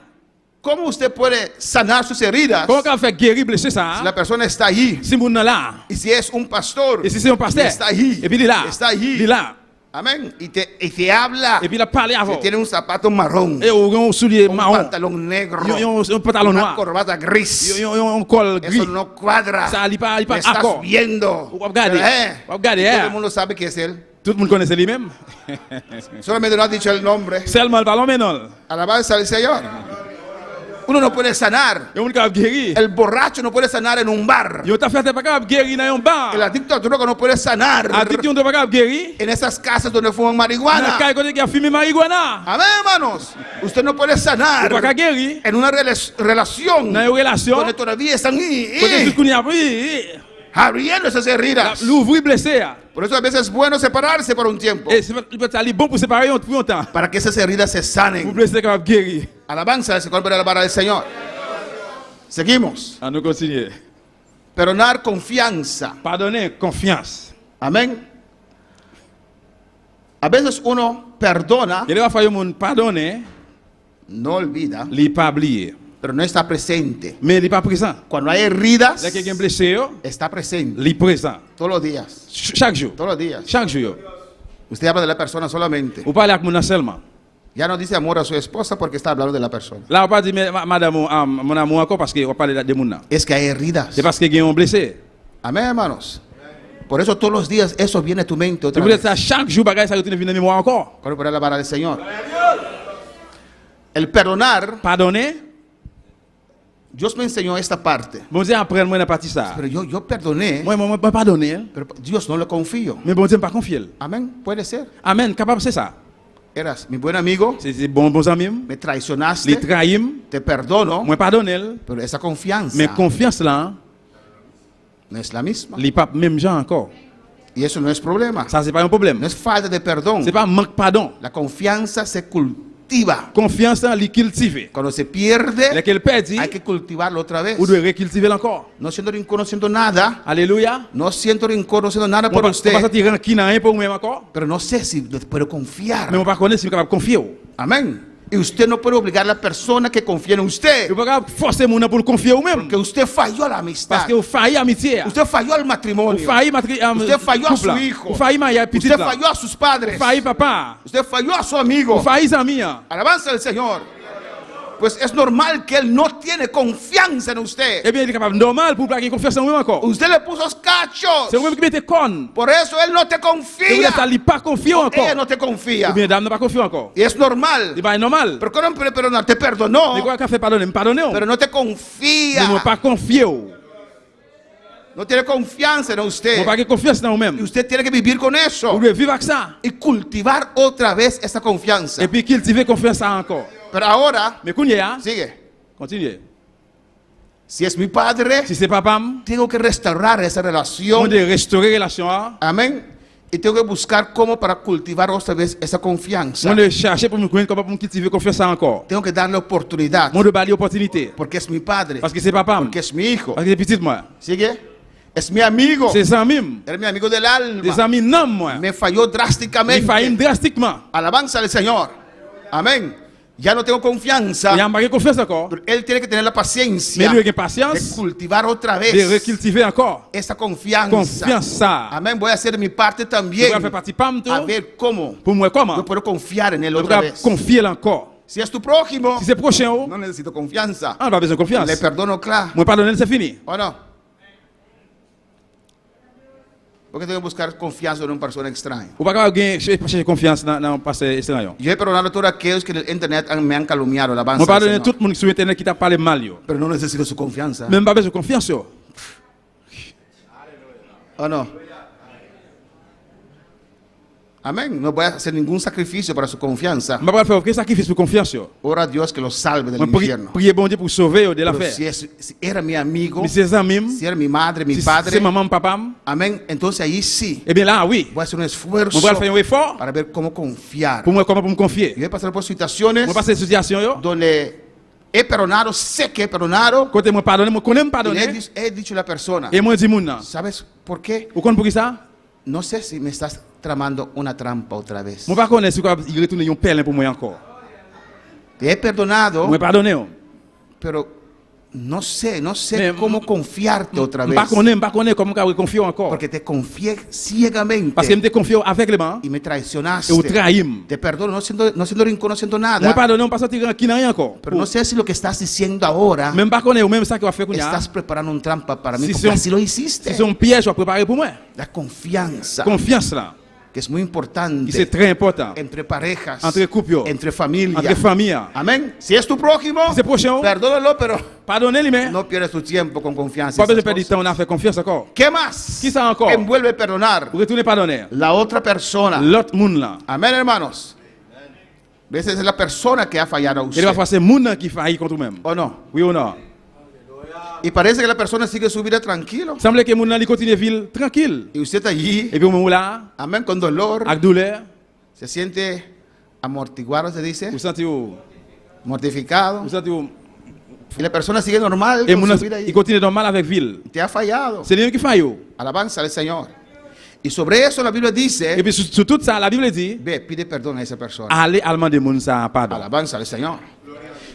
¿cómo usted puede sanar sus heridas comment on fait guérir blessé ça? si la persona está allí? Si moun nan là, Y si es un pastor, et si c'est un pasteur, está allí, et puis il est là, está allí. il est là, Amén. Y te habla. et puis il a parlé Que avant. tiene un zapato marrón, Et un soulier un marron, pantalón negro, un pantalon una noir, corbata gris. un col gris. Eso no cuadra. Ça, il pas Me estás accord. viendo. Ou regarder, Pero, ou regarder, y todo hein. el mundo sabe que es él. Tout le monde connaissait lui-même. Solamente no ha dicho el nombre. Seulement le ballon, mais non. Alabanza al Señor. Uno no puede sanar. Il y a un capable guérir. El borracho no puede sanar en un bar. Il y a un fait pas capable guérir dans un bar. El adicto a droga no puede sanar Addict, on ne pas capable guérir. en esas casas donde fuman Dans marihuana. le cas qui a fumé marijuana. Amén, hermanos. Usted no puede Il sanar pas capable guérir. en una relación Dans une relation. donde todavía están Quand tu connais après, abriendo esas heridas. l'ouvrir blessé. Por eso a veces es bueno separarse por un tiempo Et c'est bon pour séparer pour un temps. para que esas heridas se Pour sanen. blesser capable guérir. Alabanza al Señor para alabar al Señor. Seguimos. On nous continue. Perdonar confianza. Pardonner, confiance. Amén. A veces uno perdona, Il va falloir mon pardonner, no olvida, il pas oublier. pero no está presente. Mais il pas présent. Cuando hay heridas, Là quelqu'un blessé, está presente il présent. todos los días. Chaque jour. Todos los días. Chaque jour. Usted habla de la persona solamente. Ou parler avec mon seulement. Ya no dice amor a su esposa porque está hablando de la persona. Là on pas dire madame mon amour encore parce que on parle de moun. Es que hay heridas. C'est parce que il y a un blessé. Amén, hermanos. Por eso todos los días eso viene a tu mente Tu otra veux vez. ça chaque jour bagage ça retourne venir mémoire encore. Cuando para alabar al Señor. El perdonar, Pardonner, Dios me enseñó esta parte. bon Dieu apprend moi dans partie ça. Pero yo perdoné, Moi pardonner, pero Dios no le confío. mais bon Dieu pas confier. Amén, puede ser. Amen, capable c'est ça. Eras mi buen amigo, C'est bons amis, me les traicionaste, trahim, te perdono, moi pardonner, pero esa confianza mais confiance là, no es la misma. les pas même gens encore. Y eso no es problema. Ça c'est pas un problème. No es falta de perdón. C'est pas manque pardon. La confianza se cultiva. Confiance là, les cultiver. Cuando se pierde, Lequel perdit, hay que cultivarlo otra vez. ou de recultiver encore. No siento rincón, no siento nada. Alléluia. No siento rincón, no siento nada On por va usted. sentir rancune à rien pour moi encore. Pero no sé si le puedo confiar. Mais on va connaître si on est capable de confier. Amén. Y usted no puede obligar a la persona que confía en usted. On va forcer mon pour le confier ou même. Que usted falló a la Parce amistad. que vous failli amitié. Usted falló al Vous matrimonio. failli Usted falló a su hijo. Vous failli marier petit Usted là. falló a sus padres. Vous failli papa. Usted falló a su amigo. Vous failli amis. Alabanza al Señor. Pues es normal que él no tiene confianza en usted. Eh bien, il est capable normal pour plaquer confiance en moi encore. Usted le puso cachos. C'est vous-même qui mettez con. Por eso él no te Et vous confía. n'êtes pas confié Ella encore. no te confía. Ou bien dame n'a pas confié encore. Y es normal. C'est pas normal. Pero no puede perdonar. Te perdonó. Mais quoi qu'a fait pardonner, me pardonner. Pero no te Mais confía. moi pas confié. No tiene confianza en Moi usted. pas confiance dans Y vous-même. usted tiene que vivir con Vous eso. devez vivre avec ça. Y cultivar otra vez esa confianza. Et puis cultiver confiance ça encore. Pero ahora, Mais kounya, sigue. continuez. Si es mi padre, Si c'est papa, tengo que restaurar esa on relación. doit restaurer la relation. Amén. Y tengo que buscar cómo para cultivar otra vez esa confianza. Moi, de chercher pour me connaître, comment pour me cultiver confiance encore. Tengo que darle oportunidad. Moi, de balayer opportunité. Porque es mi padre. Parce que c'est papa. Porque es mi hijo. Parce que c'est petit moi. ¿Sigue? Es mi amigo. C'est amis. Era mi amigo del Des alma. amis non moi. Me falló Il drásticamente. faillit drastiquement. Alabanza al Señor. Amén. Ya no tengo confianza. Il y a pas confiance encore. Pero él tiene que tener la Mais paciencia lui, il a de patience cultivar otra de vez recultiver encore. esa confianza. Confiance ça. Amén. Voy a hacer mi parte Je también. vais faire partie pam tout. A ver cómo Pour moi comment? yo puedo confiar en él Je otra vais vez. confier encore. Si es tu prójimo, Si c'est prochain, oh, no necesito confianza. on a pas besoin de confiance. Le perdono, claro. Moi pardonner, c'est fini. ¿O no? Porque tengo que buscar confianza en una persona extraña. Ou pas capable de chercher confiance dans le passé extérieur. Yo he perdonado a todos aquellos que en el internet me han calumniado. Alabanza Moi al pardonner Señor. tout le monde sur internet qui t'a parlé mal yo. Pero no necesito su confianza. Même pas besoin de confiance yo. ¿O no? Amén. No voy a hacer ningún sacrificio para su confianza. Je vais faire aucun sacrifice pour confiance yo. Ora a Dios que lo salve del Moi infierno. prier bon Dieu pour sauver yo de Pero l'affaire. si era mi amigo, Mais ses amis, si era mi madre, mi si padre, c'est maman, papa, amén, entonces ahí sí eh bien là oui. voy a hacer un esfuerzo Moi vais faire un effort para ver cómo confiar. pour moi comment pour me confier. Yo he pasado por situaciones Moi passer situation yo. donde he perdonado, sé que he perdonado, Côté moi pardonner, moi connais me y pardonner. he dicho a la persona, Et moi dis moun nan. ¿sabes por qué? Ou connais pour qui ça? No sé si me estás tramando una trampa otra vez. Moi pas connais si il retourne un perle pour moi encore. Te he perdonado, Moi pardonner. pero no sé Mais, cómo confiarte otra vez. Pas connais comment je confier encore. Porque te confié ciegamente Parce que me confie aveuglément y me traicionaste. et ou trahim. Te perdono, no siendo rincón, no siendo nada. Moi pardonner, on pas sortir qui n'a rien encore. Pero no sé si lo que estás diciendo ahora Même pas connais ou même ça qui va faire qu'on estás preparando un trampa para mí, Si porque son- así lo hiciste. C'est un piège à préparer pour moi. La confianza, Confiance là, que es muy qui c'est importante très important. entre parejas, Entre couples, entre familia. entre familles. Amén. Si es tu prójimo, Si c'est prochain, perdónalo, pero pardonnez-les mais no pierdas tu tiempo con confianza. pas en besoin de esas perdre du cosas. temps, on a fait confiance encore. ¿Qué más? Qui ça encore? Envuelve perdonar Pour retourner pardonner. la otra persona. L'autre monde là. Amén, hermanos. A veces es la persona que ha fallado a Et usted. va faire c'est monde qui faillit contre même. ¿O no? Oui ou non? Y parece que la persona sigue su vida tranquilo. Semble que monde là continue ville tranquille. Y usted allí, Et puis au moment là, amén, con dolor, avec douleur, se siente amortiguado, se dice, vous sentez où? mortificado. Vous sentez où? Y la persona sigue normal Et con monde su vida allí. il continue normal avec ville. Te ha fallado. C'est lui qui faillit. Alabanza al Señor. Y sobre eso la Biblia Et dice, puis sur tout ça, la Bible dit, ve, pide perdón a esa persona. allez à demander monde ça pardon. Alabanza al Señor.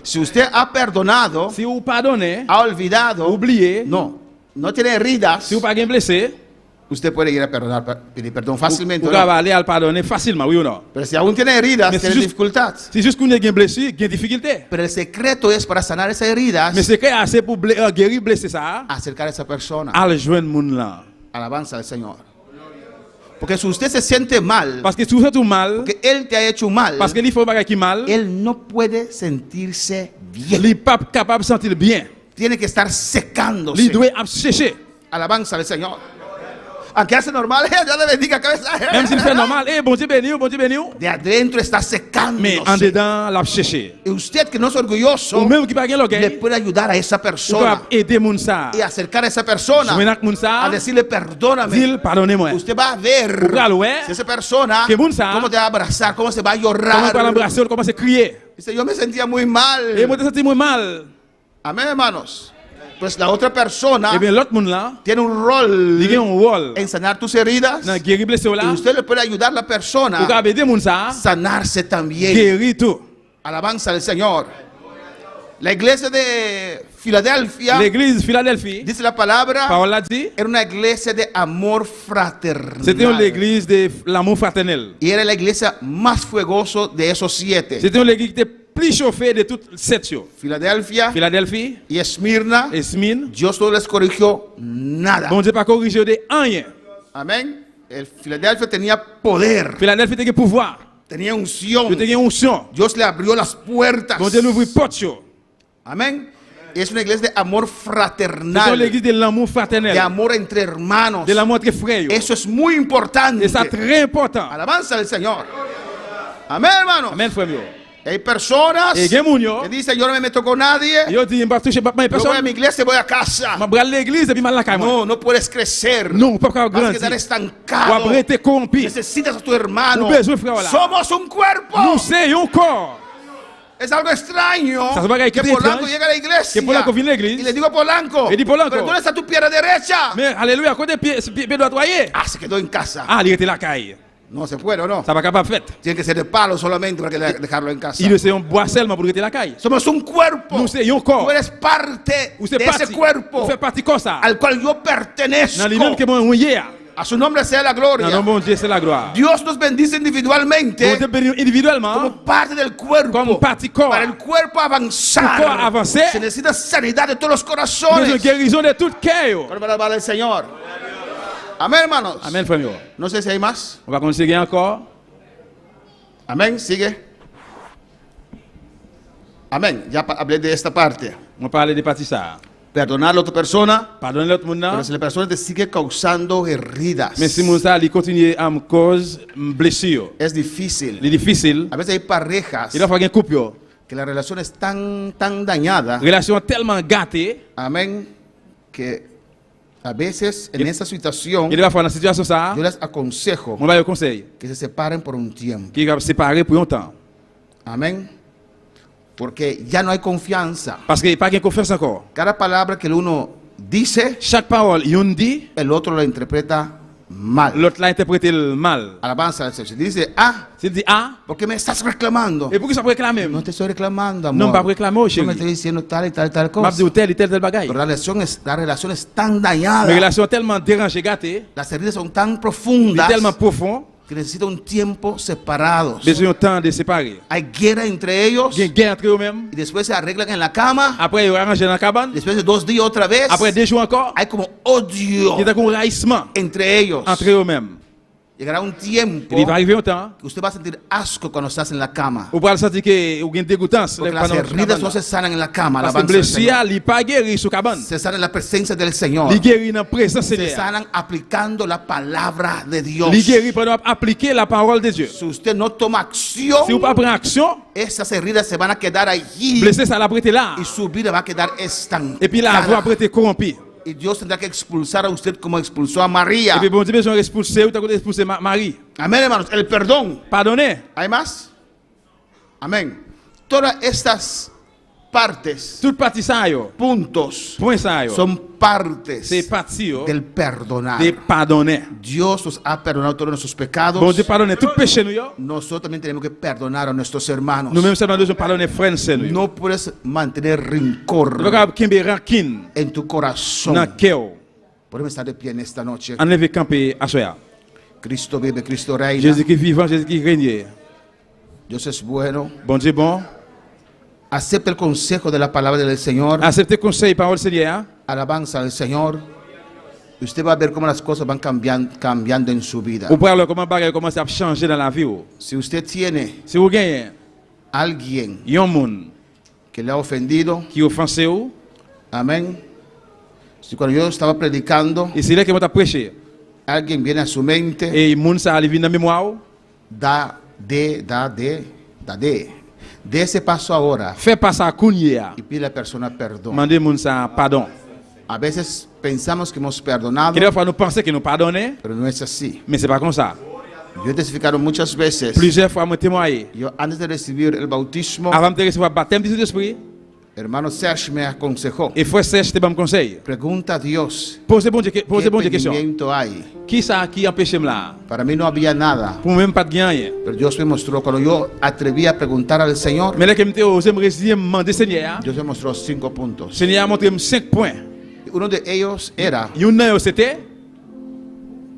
Si usted ha perdonado, Si vous pardonnez, ha olvidado, oubliez, no tiene heridas, si vous pas blessé, usted puede ir a perdonar, pedir perdón vous fácilmente. pouvez ¿O no? aller à le pardonner facilement, oui ou non? Pero si aún tiene heridas, Mais tiene si juste- dificultad. Si juste qu'on est blessé, il y a difficulté. Pero el secreto es para sanar esas heridas, Mais c'est que assez pour guérir blessé ça, acercar a esa persona. à le joindre monde là. Alabanza al Señor. Porque si usted se siente mal, Parce que si vous faites tout mal, porque Él te ha hecho mal, parce que il faut pas qui mal, Él no puede sentirse il bien. n'est pas capable de sentir bien. Tiene que estar Il secándose. doit sécher. Alabanza al Señor. Aunque hace normal, Dios le bendiga cabeza. Même s'il fait normal, eh, bon Dieu béni, bon Dieu béni. De adentro está Mais en secándose. dedans, la sécher. Y usted que no es orgulloso, Ou même qui pas gain le l'orgueil, puede ayudar a esa vous persona pouvez aider moun ça. y acercar a esa persona Joindre avec moun ça, a decirle perdóname. dire pardonnez-moi. Usted va a ver Vous allez si esa persona que moun ça, cómo te va a abrazar, cómo se va a comment llorar. pas l'embrasser, comment se crier. Dice, yo me sentía muy mal. Et moi, je senti moi mal. Amén, hermanos. Pues la otra persona Eh bien, l'autre monde là, tiene un rol il y a un rôle en sanar tus heridas. dans guérir blessé Y là. usted le puede ayudar a la Vous persona pouvez aider moun ça, a sanarse también. guérir tout. Alabanza al Señor. La iglesia de Filadelfia, L'église Philadelphie, dice la palabra, parole l'a dit, era una iglesia de amor c'était fraternal. l'église de l'amour fraternel. Y era la iglesia más fuegoso de esos 7. C'était l'église qui était plus chauffée de toutes sept. Filadelfia Philadelphie, y Esmirna, Esmine, Dios no les corrigió nada. bon Dieu pas corrigé de rien. Amén. El Filadelfia tenía poder, Philadelphie était pouvoir, tenía unción. il était onction. Dios le abrió las puertas. Bon Dieu l'ouvre porte. Amén. Es una iglesia de amor C'est fraternal, l'église de l'amour de fraternel, amor entre hermanos. de l'amour entre frères. Eso es muy importante. Et ça très important. Alabanza al Señor. Amén, hermanos. Amen, frère. Hay personas Et gen moun yo, que dicen, yo no me meto con nadie, yo di m'pa touche pas yo voy a personne. mi iglesia y voy a casa. M'a bral l'église et puis mal la caille. No, no puedes crecer. Non, pas Vas a grandir. quedar Ou estancado. après te corrompu. Necesitas a tu hermano. Ou besoin frère là. Somos un cuerpo. Nous c'est un corps. Es algo extraño Ça se va a que quitter Polanco étrange. llega a la iglesia Que Polanco viene a la iglesia. y le digo a Polanco, Y di Polanco. pero ¿dónde está tu pierna derecha? Mais alléluia, côté pied droit toyer. Ah, se quedó en casa. Ah, il était la caille. No se puede, ¿o no? Ça va capable fait. Tiene que ser de palo solamente para que dejarlo en casa. Il c'est un bois seulement pour rester la caille. Somos un cuerpo. Nous c'est un corps. Tú eres parte Ou c'est de ese parti. cuerpo Ou fait partie comme ça. al cual yo pertenezco. Dans les mêmes que mon hier. A su nombre sea la Dans gloria. le bon Dieu, c'est la gloire. Dios nos bendice individualmente Nous te bénissons individuellement. como parte del cuerpo. Como parte corps. Para el cuerpo avanzar, Pour corps avancer, se necesita sanidad de todos los Nous avons corazones. guérison de tout cœur. Para la palabra del Señor. Amén, hermanos. Amen, frère. No sé si hay más. On va continuer encore. Amén, sigue. Amén. Ya hablé de esta parte. On va parler de parties ça. Perdonar a la otra persona, Pardonner l'autre monde. pero si la persona te sigue causando heridas, Mais si mon ça, il continue à me cause blessure. es difícil. Il est difficile. A veces hay parejas Il va falloir un couple. Yo. que la relación es tan dañada, Relation tellement gâtée. amén, que a veces en esa situación Il va falloir dans cette situation ça. yo les aconsejo On va le conseil. que se separen por un tiempo. Qui va se séparer pour longtemps. Amén. Porque ya no hay confianza. Parce qu'il n'y a pas de confiance encore. Cada palabra que el uno dice, Chaque parole, il dit, el otro la interpreta mal. l'autre l'a interprété mal. Alabanza al Señor. Si dice, ah, S'il dit, ah, ¿por qué me estás reclamando? et pourquoi ça peut réclamer? No te estoy reclamando, Non, amor. pas réclamer, Yo me chérie. estoy diciendo tal y tal y tal M'a cosa. dit tel bagaille. Pero la relación es tan Mes dañada, relations tellement dérangées, gâtées, las heridas son tan mais profundas tellement profondes, que necesita un tiempo separados. besoin de temps de séparer. Hay guerra entre ellos Il y a une guerre entre eux-mêmes. y después se arreglan en la cama. Après, ils arrangent dans la cabane. Después de 2 días otra vez, Après 2 jours encore, hay como odio il y a un raillissement entre ellos. entre eux-mêmes. Llegará un tiempo Il va arriver un temps que usted va a sentir asco cuando estás en la cama. où vous allez sentir que vous avez une dégoûtance. Porque las heridas no se sanan en la cama. Parce que Alabanza al Señor. blessure, il n'est pas guéri sur la cabane. Se sanan en la presencia del Señor. Il guérit dans la présence de Se Dieu. sanan aplicando la palabra de Dios. Il guérit pendant appliquer la parole de Dieu. Si usted no toma acción, Si vous ne prenez pas action, esas heridas se van a quedar allí blessé, ça l'a prêté là. y su vida va a quedar estancada. Et puis la voix après été corrompue. Y Dios tendrá que expulsar a usted como expulsó a María. Et puis bon Dieu, besoin d'expulser ou t'as expulsé Marie. Amén, hermanos. El perdón. Pardonnez. ¿Hay más? Amén. Todas estas partes, Toute partie ça, yo. puntos, Point ça, yo. son partes C'est parti, yo. del perdonar. De pardonner. Dios nos ha perdonado todos nuestros pecados. Bon Dieu, pardonnez tout péché, nous, yo. Nosotros también tenemos que perdonar a nuestros hermanos. Nous-mêmes, ça, nous devons pardonner frères, c'est nous. No puedes mantener Nous rencor devons qu'il rancune en tu corazón. dans le cœur. Podemos estar de pie en esta noche. Enlevez camper à soi. Cristo vive, Cristo reina. Jésus qui est vivant, Jésus qui règne. Dios es bueno. Bon Dieu, bon. Acepta el consejo de la palabra del Señor. Acceptez conseil, parole Seigneur. Alabanza al Señor. Usted va a ver cómo las cosas van cambiando en su vida. Vous pouvez voir comment bagage commence à changer dans la vie. Si usted tiene Si vous gagnez, alguien il y a un monde que le ha ofendido, qui offense vous, amén. Si cuando yo estaba predicando, et c'est là que vous prêché. alguien viene a su mente, Et le monde ça arrive dans la mémoire. de ese paso ahora Fais pas ça à y pide a la persona perdón. demandez le monde ça pardon. A veces pensamos que hemos perdonado, Quelques fois nous pensons que nous pardonnons, pero no es así. mais c'est pas comme ça. Yo he testificado muchas veces. Plusieurs fois, moi témoigné. Yo antes de recibir el bautismo, Avant de recevoir le baptême du Saint-Esprit, hermano Serge me aconsejó, et frère Serge te donne conseil. pregunta a Dios, Posez bon Dieu ¿qué question. impedimento hay? Qui ça qui empêche là? Para mí no había nada, Pour même pas de gagner. pero Dios me mostró, cuando yo atreví a preguntar al Señor, Mais là que me osé me résister demander Seigneur. Dios me mostró 5 puntos. Seigneur a montré 5 points. Uno de ellos era Il y en a c'était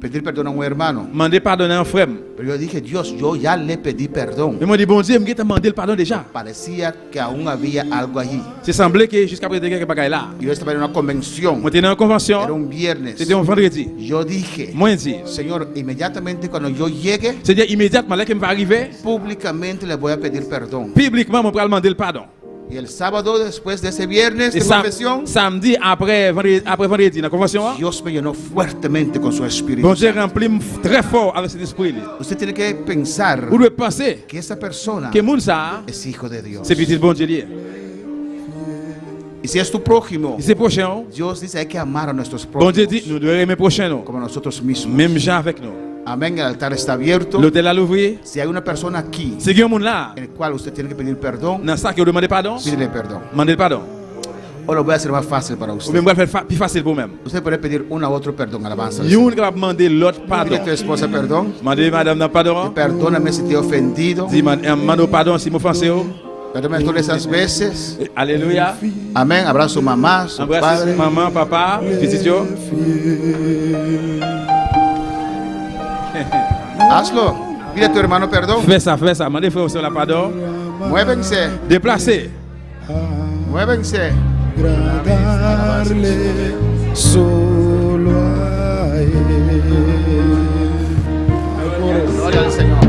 pedir perdón a un hermano. demander pardon à un frère. Pero yo dije, Dios, yo ya le pedí perdón. Mais moi dit bon Dieu, me demandé le pardon déjà. Parecía que aún había algo allí. C'est semblé que jusqu'à présent quelque bagaille là. Yo estaba en una convención, Moi j'étais dans une era convention, un viernes. c'était un vendredi. Yo dije, Moi dit, Señor, inmediatamente cuando yo llegue, c'est-à-dire immédiatement là que me va arriver, públicamente le voy a pedir perdón. publiquement me va demander le pardon. Y el sábado después de ese viernes de confesión, samedi après vendredi dans la convention, Dios me llenó fuertemente con su espíritu. bon Dieu remplit très fort avec cet esprit. Usted tiene que pensar Vous devez penser que esa persona que moun ça es hijo de Dios. c'est petit bon Dieu lié. Y si es tu prójimo, Et c'est prochain, Dios dice hay que amar a nuestros bon Dieu dit prójimos nous devons aimer prochain nous, como a nosotros mismos. même gens avec nous. Amén, el altar está abierto. L'hôtel à l'ouvrir. Si hay una persona aquí Si quelqu'un moun là, en el cual usted tiene que pedir perdón, dans ça que vous demandez pardon, pídele perdón. demandez pardon. O lo voy a hacer más fácil para Ou usted. même vous faire plus facile pour même. Usted puede pedir una u otro perdón, alabanza. Youn qui va demander l'autre pardon. Pide a tu esposa perdón. Demandez madame dans pardon. Perdóname si te he ofendido. Dis mando pardon si m'offensé. Perdóname todas esas veces. Alléluia. Amén. Abraza a su mamá, su Embrasse padre. maman, papa, petit yo. Hazlo. Pide a tu hermano perdón. Fais ça. Mandez frère aussi la pardon. Muévense. Déplacez. Muévense. Agradarle solo a Él. Gloria al Señor.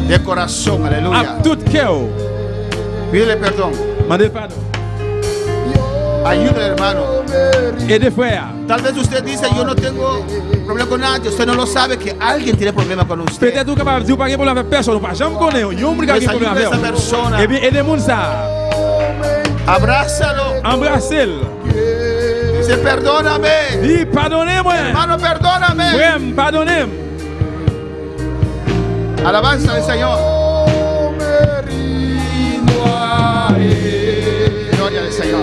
De corazón, À aleluya. tout cœur. Pídele perdón. Mandez pardon. Ayúdale, hermano. Et des frères. Tal vez usted dice, yo no tengo problema con nadie. Usted no lo sabe que alguien tiene problema con usted. Peut-être vous capable de dire pas de problème avec personne, pas jamais connaît. Yon moun qui a problème avec. Esa persona. Eh bien, aidez moun ça. Abrázalo. Embrassez-le. Dice, perdóname. Dis pardonnez-moi. Hermano, perdóname. Frère, pardonnez-moi. Alabanza al Señor. Gloria al Señor.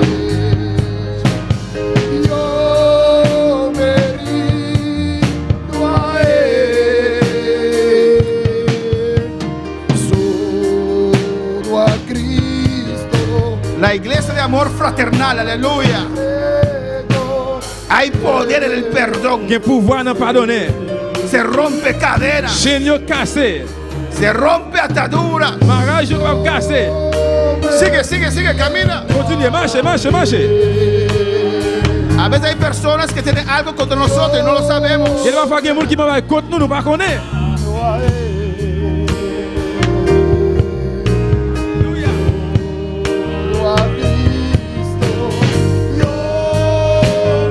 Yo me rindo a Él, solo a Cristo. La iglesia de amor fraternal, aleluya. Hay poder en el perdón. Gen pouvoir dans pardonner. Se rompe cadena. Chaîne yo cassé. Se rompe atadura. Mariage yo va casser. Sigue, camina. Continuez, marchez. A veces hay personas que tienen algo contra nosotros y no lo sabemos. Il va falloir gen moun qui va contre nous, nous pas connaît. Solo a Cristo yo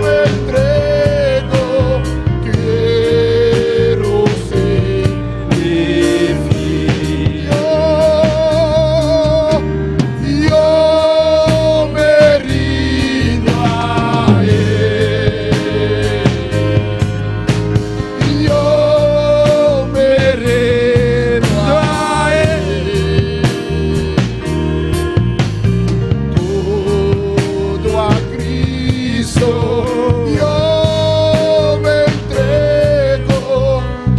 me entrego, quiero ser fiel. Yo me rindo a Él. Yo me rindo a Él. Todo a Cristo yo me entrego,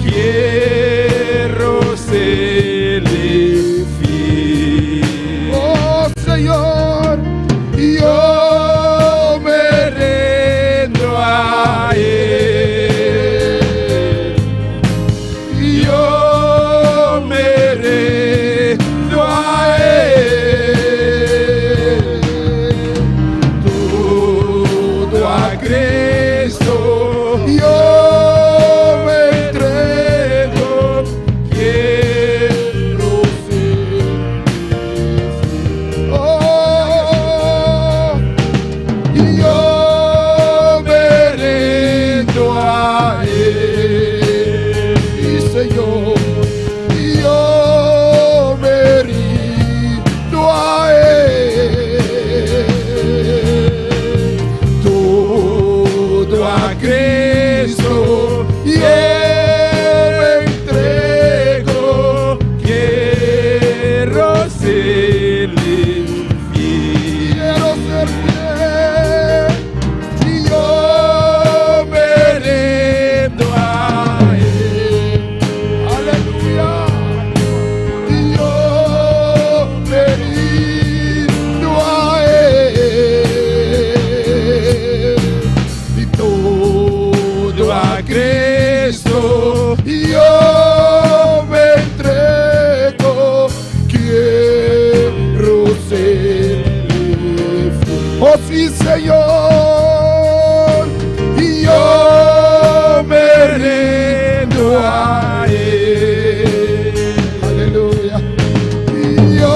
quiero serle fiel. Oh Señor, yo me rindo a Él. Yo me rindo a Él. Todo a Cristo yo me entrego, quiero ser. Oh, y yo me rindo a Él. Dice yo me rindo a Él. Todo a Cristo yo me entrego, quiero serle fiel. Quiero ser fiel. Y yo me rindo a Él. Aleluya. Y yo me rindo a Él. Y todo a Cristo yo me entrego, quiero serle fiel. Oh sí, Señor, y yo me rindo a Él. Aleluya. Y yo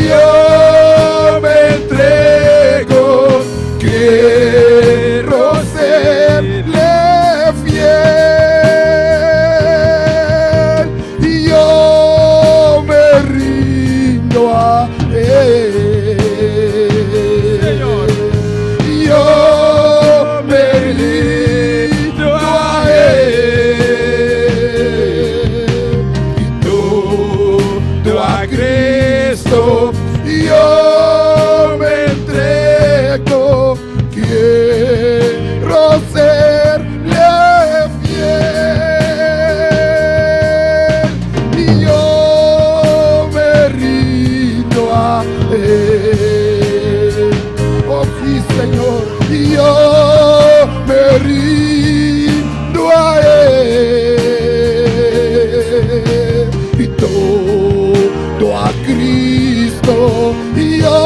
yo me entrego, quiero serle fiel, yo me rindo a él. Señor. Yo me rindo a él y todo a Cristo yo me entrego, quiero serle fiel y yo me rindo a él. Oh sí, Señor, y yo me rindo a él y todo a Cristo yo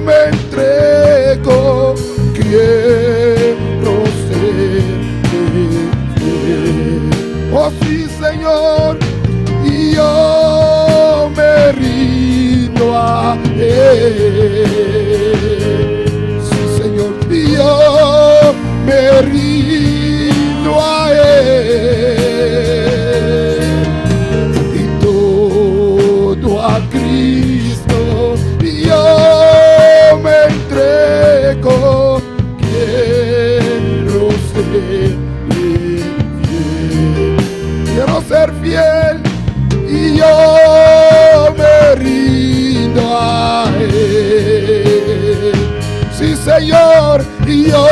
me entrego, quiero ser fiel. Oh sí, Señor, y yo me rindo a él. Sí, Señor, y yo me rindo a él y todo a Cristo yo me entrego, quiero ser fiel y yo me rindo a él. Sí, Señor, y yo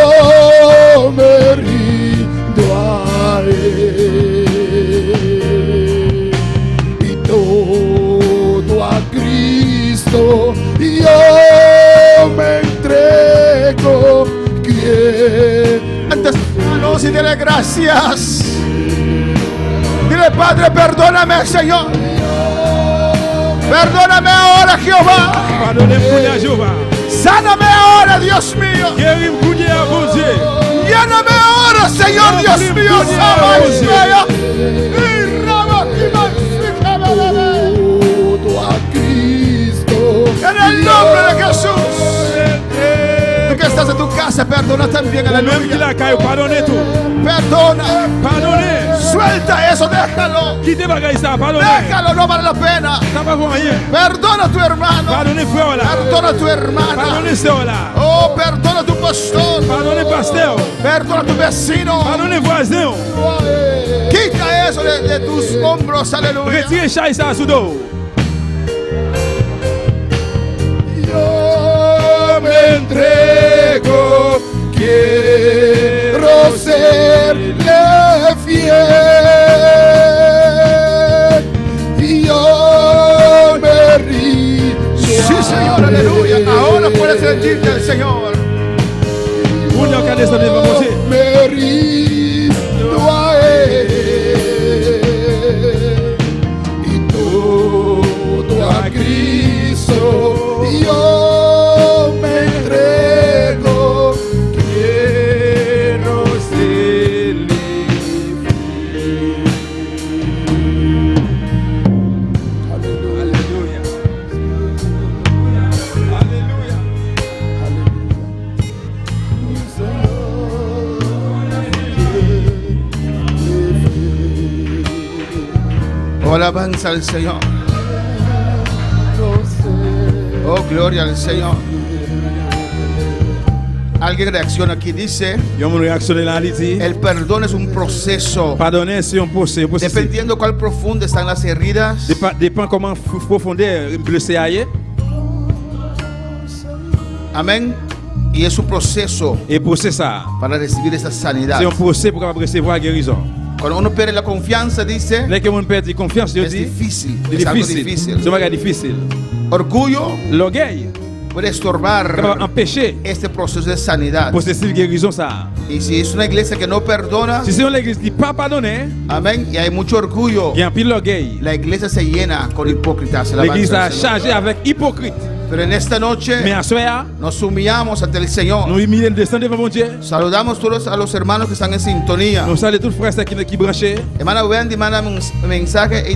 me rindo a él y todo a Cristo yo me entrego, quiero. Antes manos y dile gracias. Dile, Padre, perdóname, Señor. Perdóname ahora, Jehová. Pardonnez-moi, Jéhovah. Sáname ahora, Dios mío. Guéris-moi, à vos yeux. Lléname ahora, Señor, Dios mío. Todo a Cristo. En el nombre de Jesús. Tú que estás en tu casa, perdona también. Même qui la caille, pardonnez tout. Perdona. Pardonnez. Suelta eso, déjalo. Quittez bagaille ça, pardonnez. Déjalo, no vale la pena. Ça va pour rien. Perdona a tu hermano. Pardonnez frère là. Perdona a tu hermana. Pardonnez sœur là. Oh, perdona a tu pastor. Pardonnez pasteur. Perdona a tu vecino. Pardonnez voisin. Quita eso de tus hombros, aleluya. Retirez chai ça sous dos. Yo me entrego, quiero serle fiel y yo me rindo. Sí, Señor, aleluya. Ahora puedes sentirte el Señor. Uno que desde de vos. Me rindo a él y todo a Cristo yo me entrego, quiero serle fiel. Aleluya. Aleluya. Oh, alabanza al Señor. Oh, gloria al Señor. Alguien reacciona aquí, dice, Yo me réactionne là, il dit. el perdón es un proceso. Pardonnez si on procès. Dependiendo cuál profundo están las heridas, Dépend comment profondeur blessé aille. amén. Y es un proceso Et procès ça. para recibir esa sanidad. C'est un procès pour capable recevoir guérison. Cuando uno pierde la confianza, dice, Dès que mon perd confiance, je es dis. difícil. C'est Es algo difficile. difícil. C'est un difficile. Orgullo L'orgueil puede capable estorbar empêcher este proceso de sanidad. processus de guérison ça. Y si es una iglesia que no perdona, Si c'est une église qui pas pardonné, amén, y hay mucho orgullo, il y a un pile d'orgueil. la iglesia se llena con hipócritas. L'église Alabanza a al Señor. chargé avec hypocrite. Pero en esta Mais noche à soir, nos humillamos ante el Señor. nous humilions, descendons devant mon Dieu. Saludamos todos a los hermanos que están en sintonía. Nous saluons tous les frères qui branchés. Hermana Wendy manda un mensaje y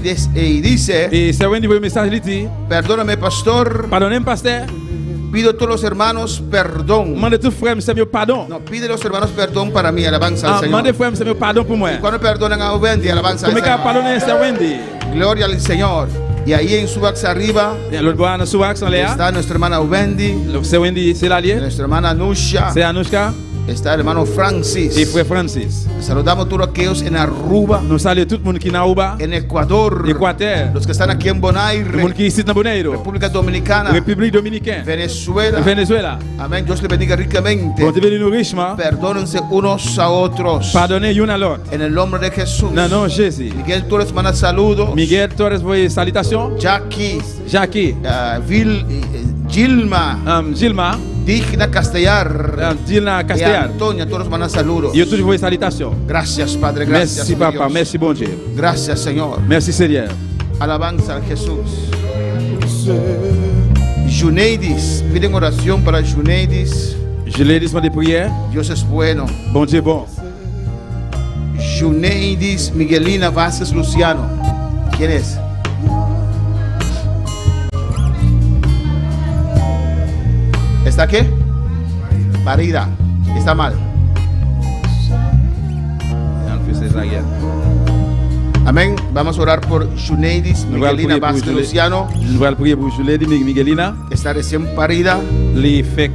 dice: Et c'est un niveau message, il dit, perdóname, pastor. pardonnez-moi, pasteur. Pido a todos los hermanos perdón. Demandez tous frères, monsieur, pardon. No, pide a los hermanos perdón para mí, alabanza al Demandez Señor. frères, monsieur, pardon pour moi. Cuando perdonan a Wendy, alabanza al Comment Señor. pardonner, c'est Wendy. Gloria al Señor. Y ahí en su box arriba Et l'autre bois, dans sous axe en l'air. está nuestra hermana Wendy, C'est Wendy, c'est l'allié. nuestra hermana Nusha, C'est Anushka está el hermano et Francis. frère Francis. Saludamos a todos aquellos en Aruba, Nous saluons tout le monde qui est en Aruba, en Ecuador, Équateur, los que están aquí en le Bonaire, monde qui est ici dans Bonaire, República Dominicana, République Dominicaine, Venezuela. Venezuela. Amén. Dios le bendiga ricamente. Bon, Dieu nous richement. Perdónense unos a otros. Pardonnez l'un à l'autre. En el nombre de Jesús. Non, non, Jésus. Miguel Torres manda saludos. Miguel Torres, voyez salutations. Jackie, Jackie, Gilma, Gilma, Digna Castellar Dilna y Castellar. Antonia, todos mandan saludos. Yo toujours voyez salutations. Gracias, Padre. Gracias, Merci, mi papa. Dios. Merci, bon Dieu. Gracias, Señor. Merci, Seigneur. Alabanza a Jesús. Juneidis, piden oración para Juneidis. Je l'ai dit de prière. Dios es bueno. Bon Dieu, bon. Juneidis Miguelina Vázquez Luciano. ¿Quién es? ¿Está qué? Parida. Está mal. Amén. Vamos a orar por Juneidis Nous allons Miguelina prier pour Vázquez Luciano. Nous allons prier pour Julie Miguelina. Está recién parida. Les fait,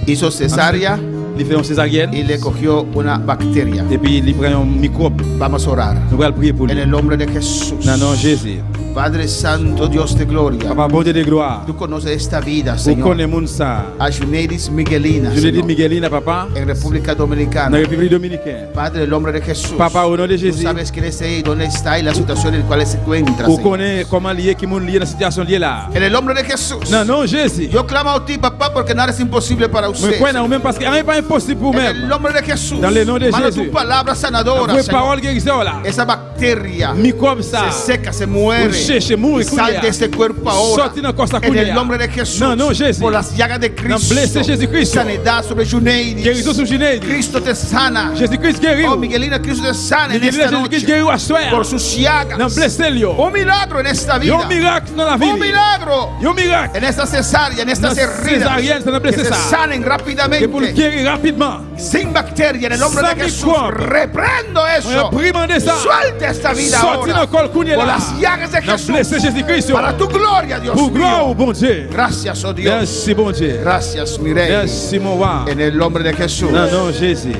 Hizo cesárea les fait une césarienne. y le cogió una bacteria. Et puis, il prend un microbe. Vamos a orar. Nous allons prier pour lui. En el nombre de Jesús. Non, non, Jésus. Padre Santo, Dios de gloria. Papa, bon Dieu de gloire. Tú conoces esta vida, Vous Señor. connaissez mon ça. A Juneidis Miguelina, Je l'ai dit Señor, Miguelina, papa. en República Dans la Dominicana. République Dominicaine. Padre, en el nombre de Jesús. Papa, au nom de Tú Jésus. sabes quién es ella y dónde está y la situación en la cual se encuentra, Vous Señor. connaissez comment lier, qui monde lié dans la situation liée là. En el nombre de Jesús. Non, non, Jésus. Yo clamo a ti, papá, porque nada es imposible para Me usted. crois non, même parce que rien n'est pas impossible pour En el même. nombre de Jesús. Dans le nom de Manda Jésus. tu palabra sanadora, Vos Señor. paroles guérissantes là. Esa bacteria Microbe ça. se seca, se muere. Cherche, mourir, Y sal de este cuerpo ahora. Sorti dans corps ça En el nombre de Jesús. Non, non, Jésus. Por las llagas de Cristo. blessé Jésus-Christ. Sanidad sobre Juneidis. Guérison sur Junaid. Cristo te sana. Jésus-Christ guérit. Oh, Miguelina, Cristo te sana en Miguelina, esta Jésus-Christ noche. guérit à soir. Por sus llagas. Non, blessé Lio. Un milagro en esta vida. Un miracle dans la vie. Un milagro. Un miracle. En esta cesárea, en estas Dans heridas. césarienne, ça n'a Que blessé se ça. sanen Que pour le rápidamente. guérir rapidement. Sin bacteria, en el nombre Sans de Jesús. microbe. Reprendo eso. Prima de ça. Suelta esta vida Sorti ahora. dans corps Kounia Por là. las llagas de Non, blessé Jesús. Jésus-Christ. Para tu gloria, Dios Pour gloire au mío. bon Dieu. Gracias, oh Dios. Merci, bon Dieu. Gracias, mi rey. Merci, mon roi. En el nombre de Jesús. Non, non, Jésus.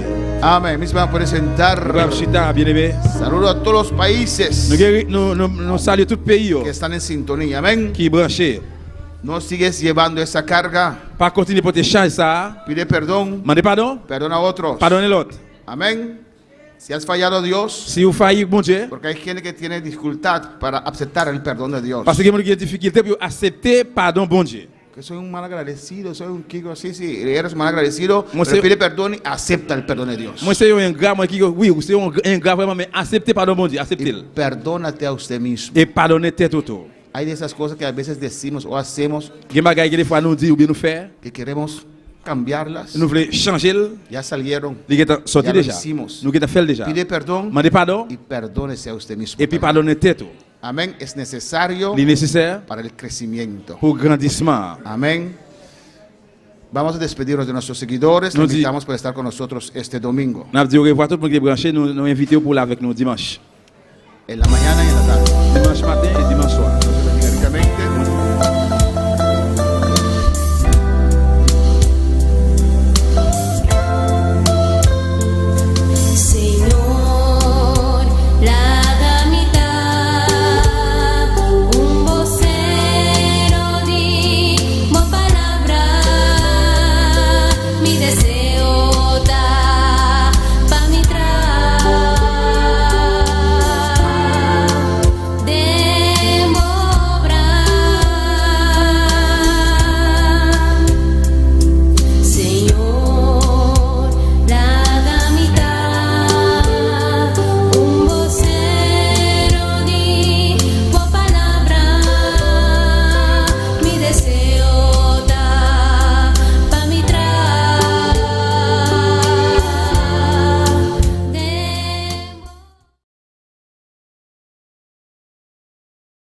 Amén. Mis van a poder sentar. Chita, bien-aimé. Saludo a todos los países Nous saluons tout pays que están en sintonía. Amén. qui est branché. No sigues llevando esa carga. Pas continuer pour te charger ça. Pide perdón. Mandez pardon. Perdona a otros. Pardonnez l'autre. Amén. Si has fallado a Dios, Si vous faillissez, bon Dieu. porque hay gente que tiene dificultad para aceptar el perdón de Dios. Parce que vous avez des difficultés pour accepter pardon, bon Dieu. Que soy un mal agradecido, soy un kiko, sí, eres mal agradecido, Moi, pero c'est- pide perdón y acepta el perdón de Dios. Moi, c'est un gars, moi qui oui, c'est un gars vraiment, mais acceptez pardon, bon Dieu. Acceptez-le. Perdónate a usted mismo. Et pardonnez tête autour. Hay de esas cosas que a veces decimos o hacemos Il y a des bagages que des fois nous dit ou bien nous faire. que queremos cambiarlas. Nous voulons changer. Ya salieron. Il est sorti Ya lo déjà. hicimos. Nous avons fait déjà. Pide perdón Mandez pardon. y perdónese a usted mismo. Et puis también. pardonnez tête. Amén. Es necesario Il est nécessaire para el crecimiento. pour grandissement. Amén. Vamos a despedirnos de nuestros seguidores. Nous Les dit- invitamos por estar con nosotros este domingo. Nous avons dit au revoir tout le monde qui est branché. Nous invitons pour là avec nous dimanche. En la mañana y en la tarde. Dimanche matin et dimanche soir.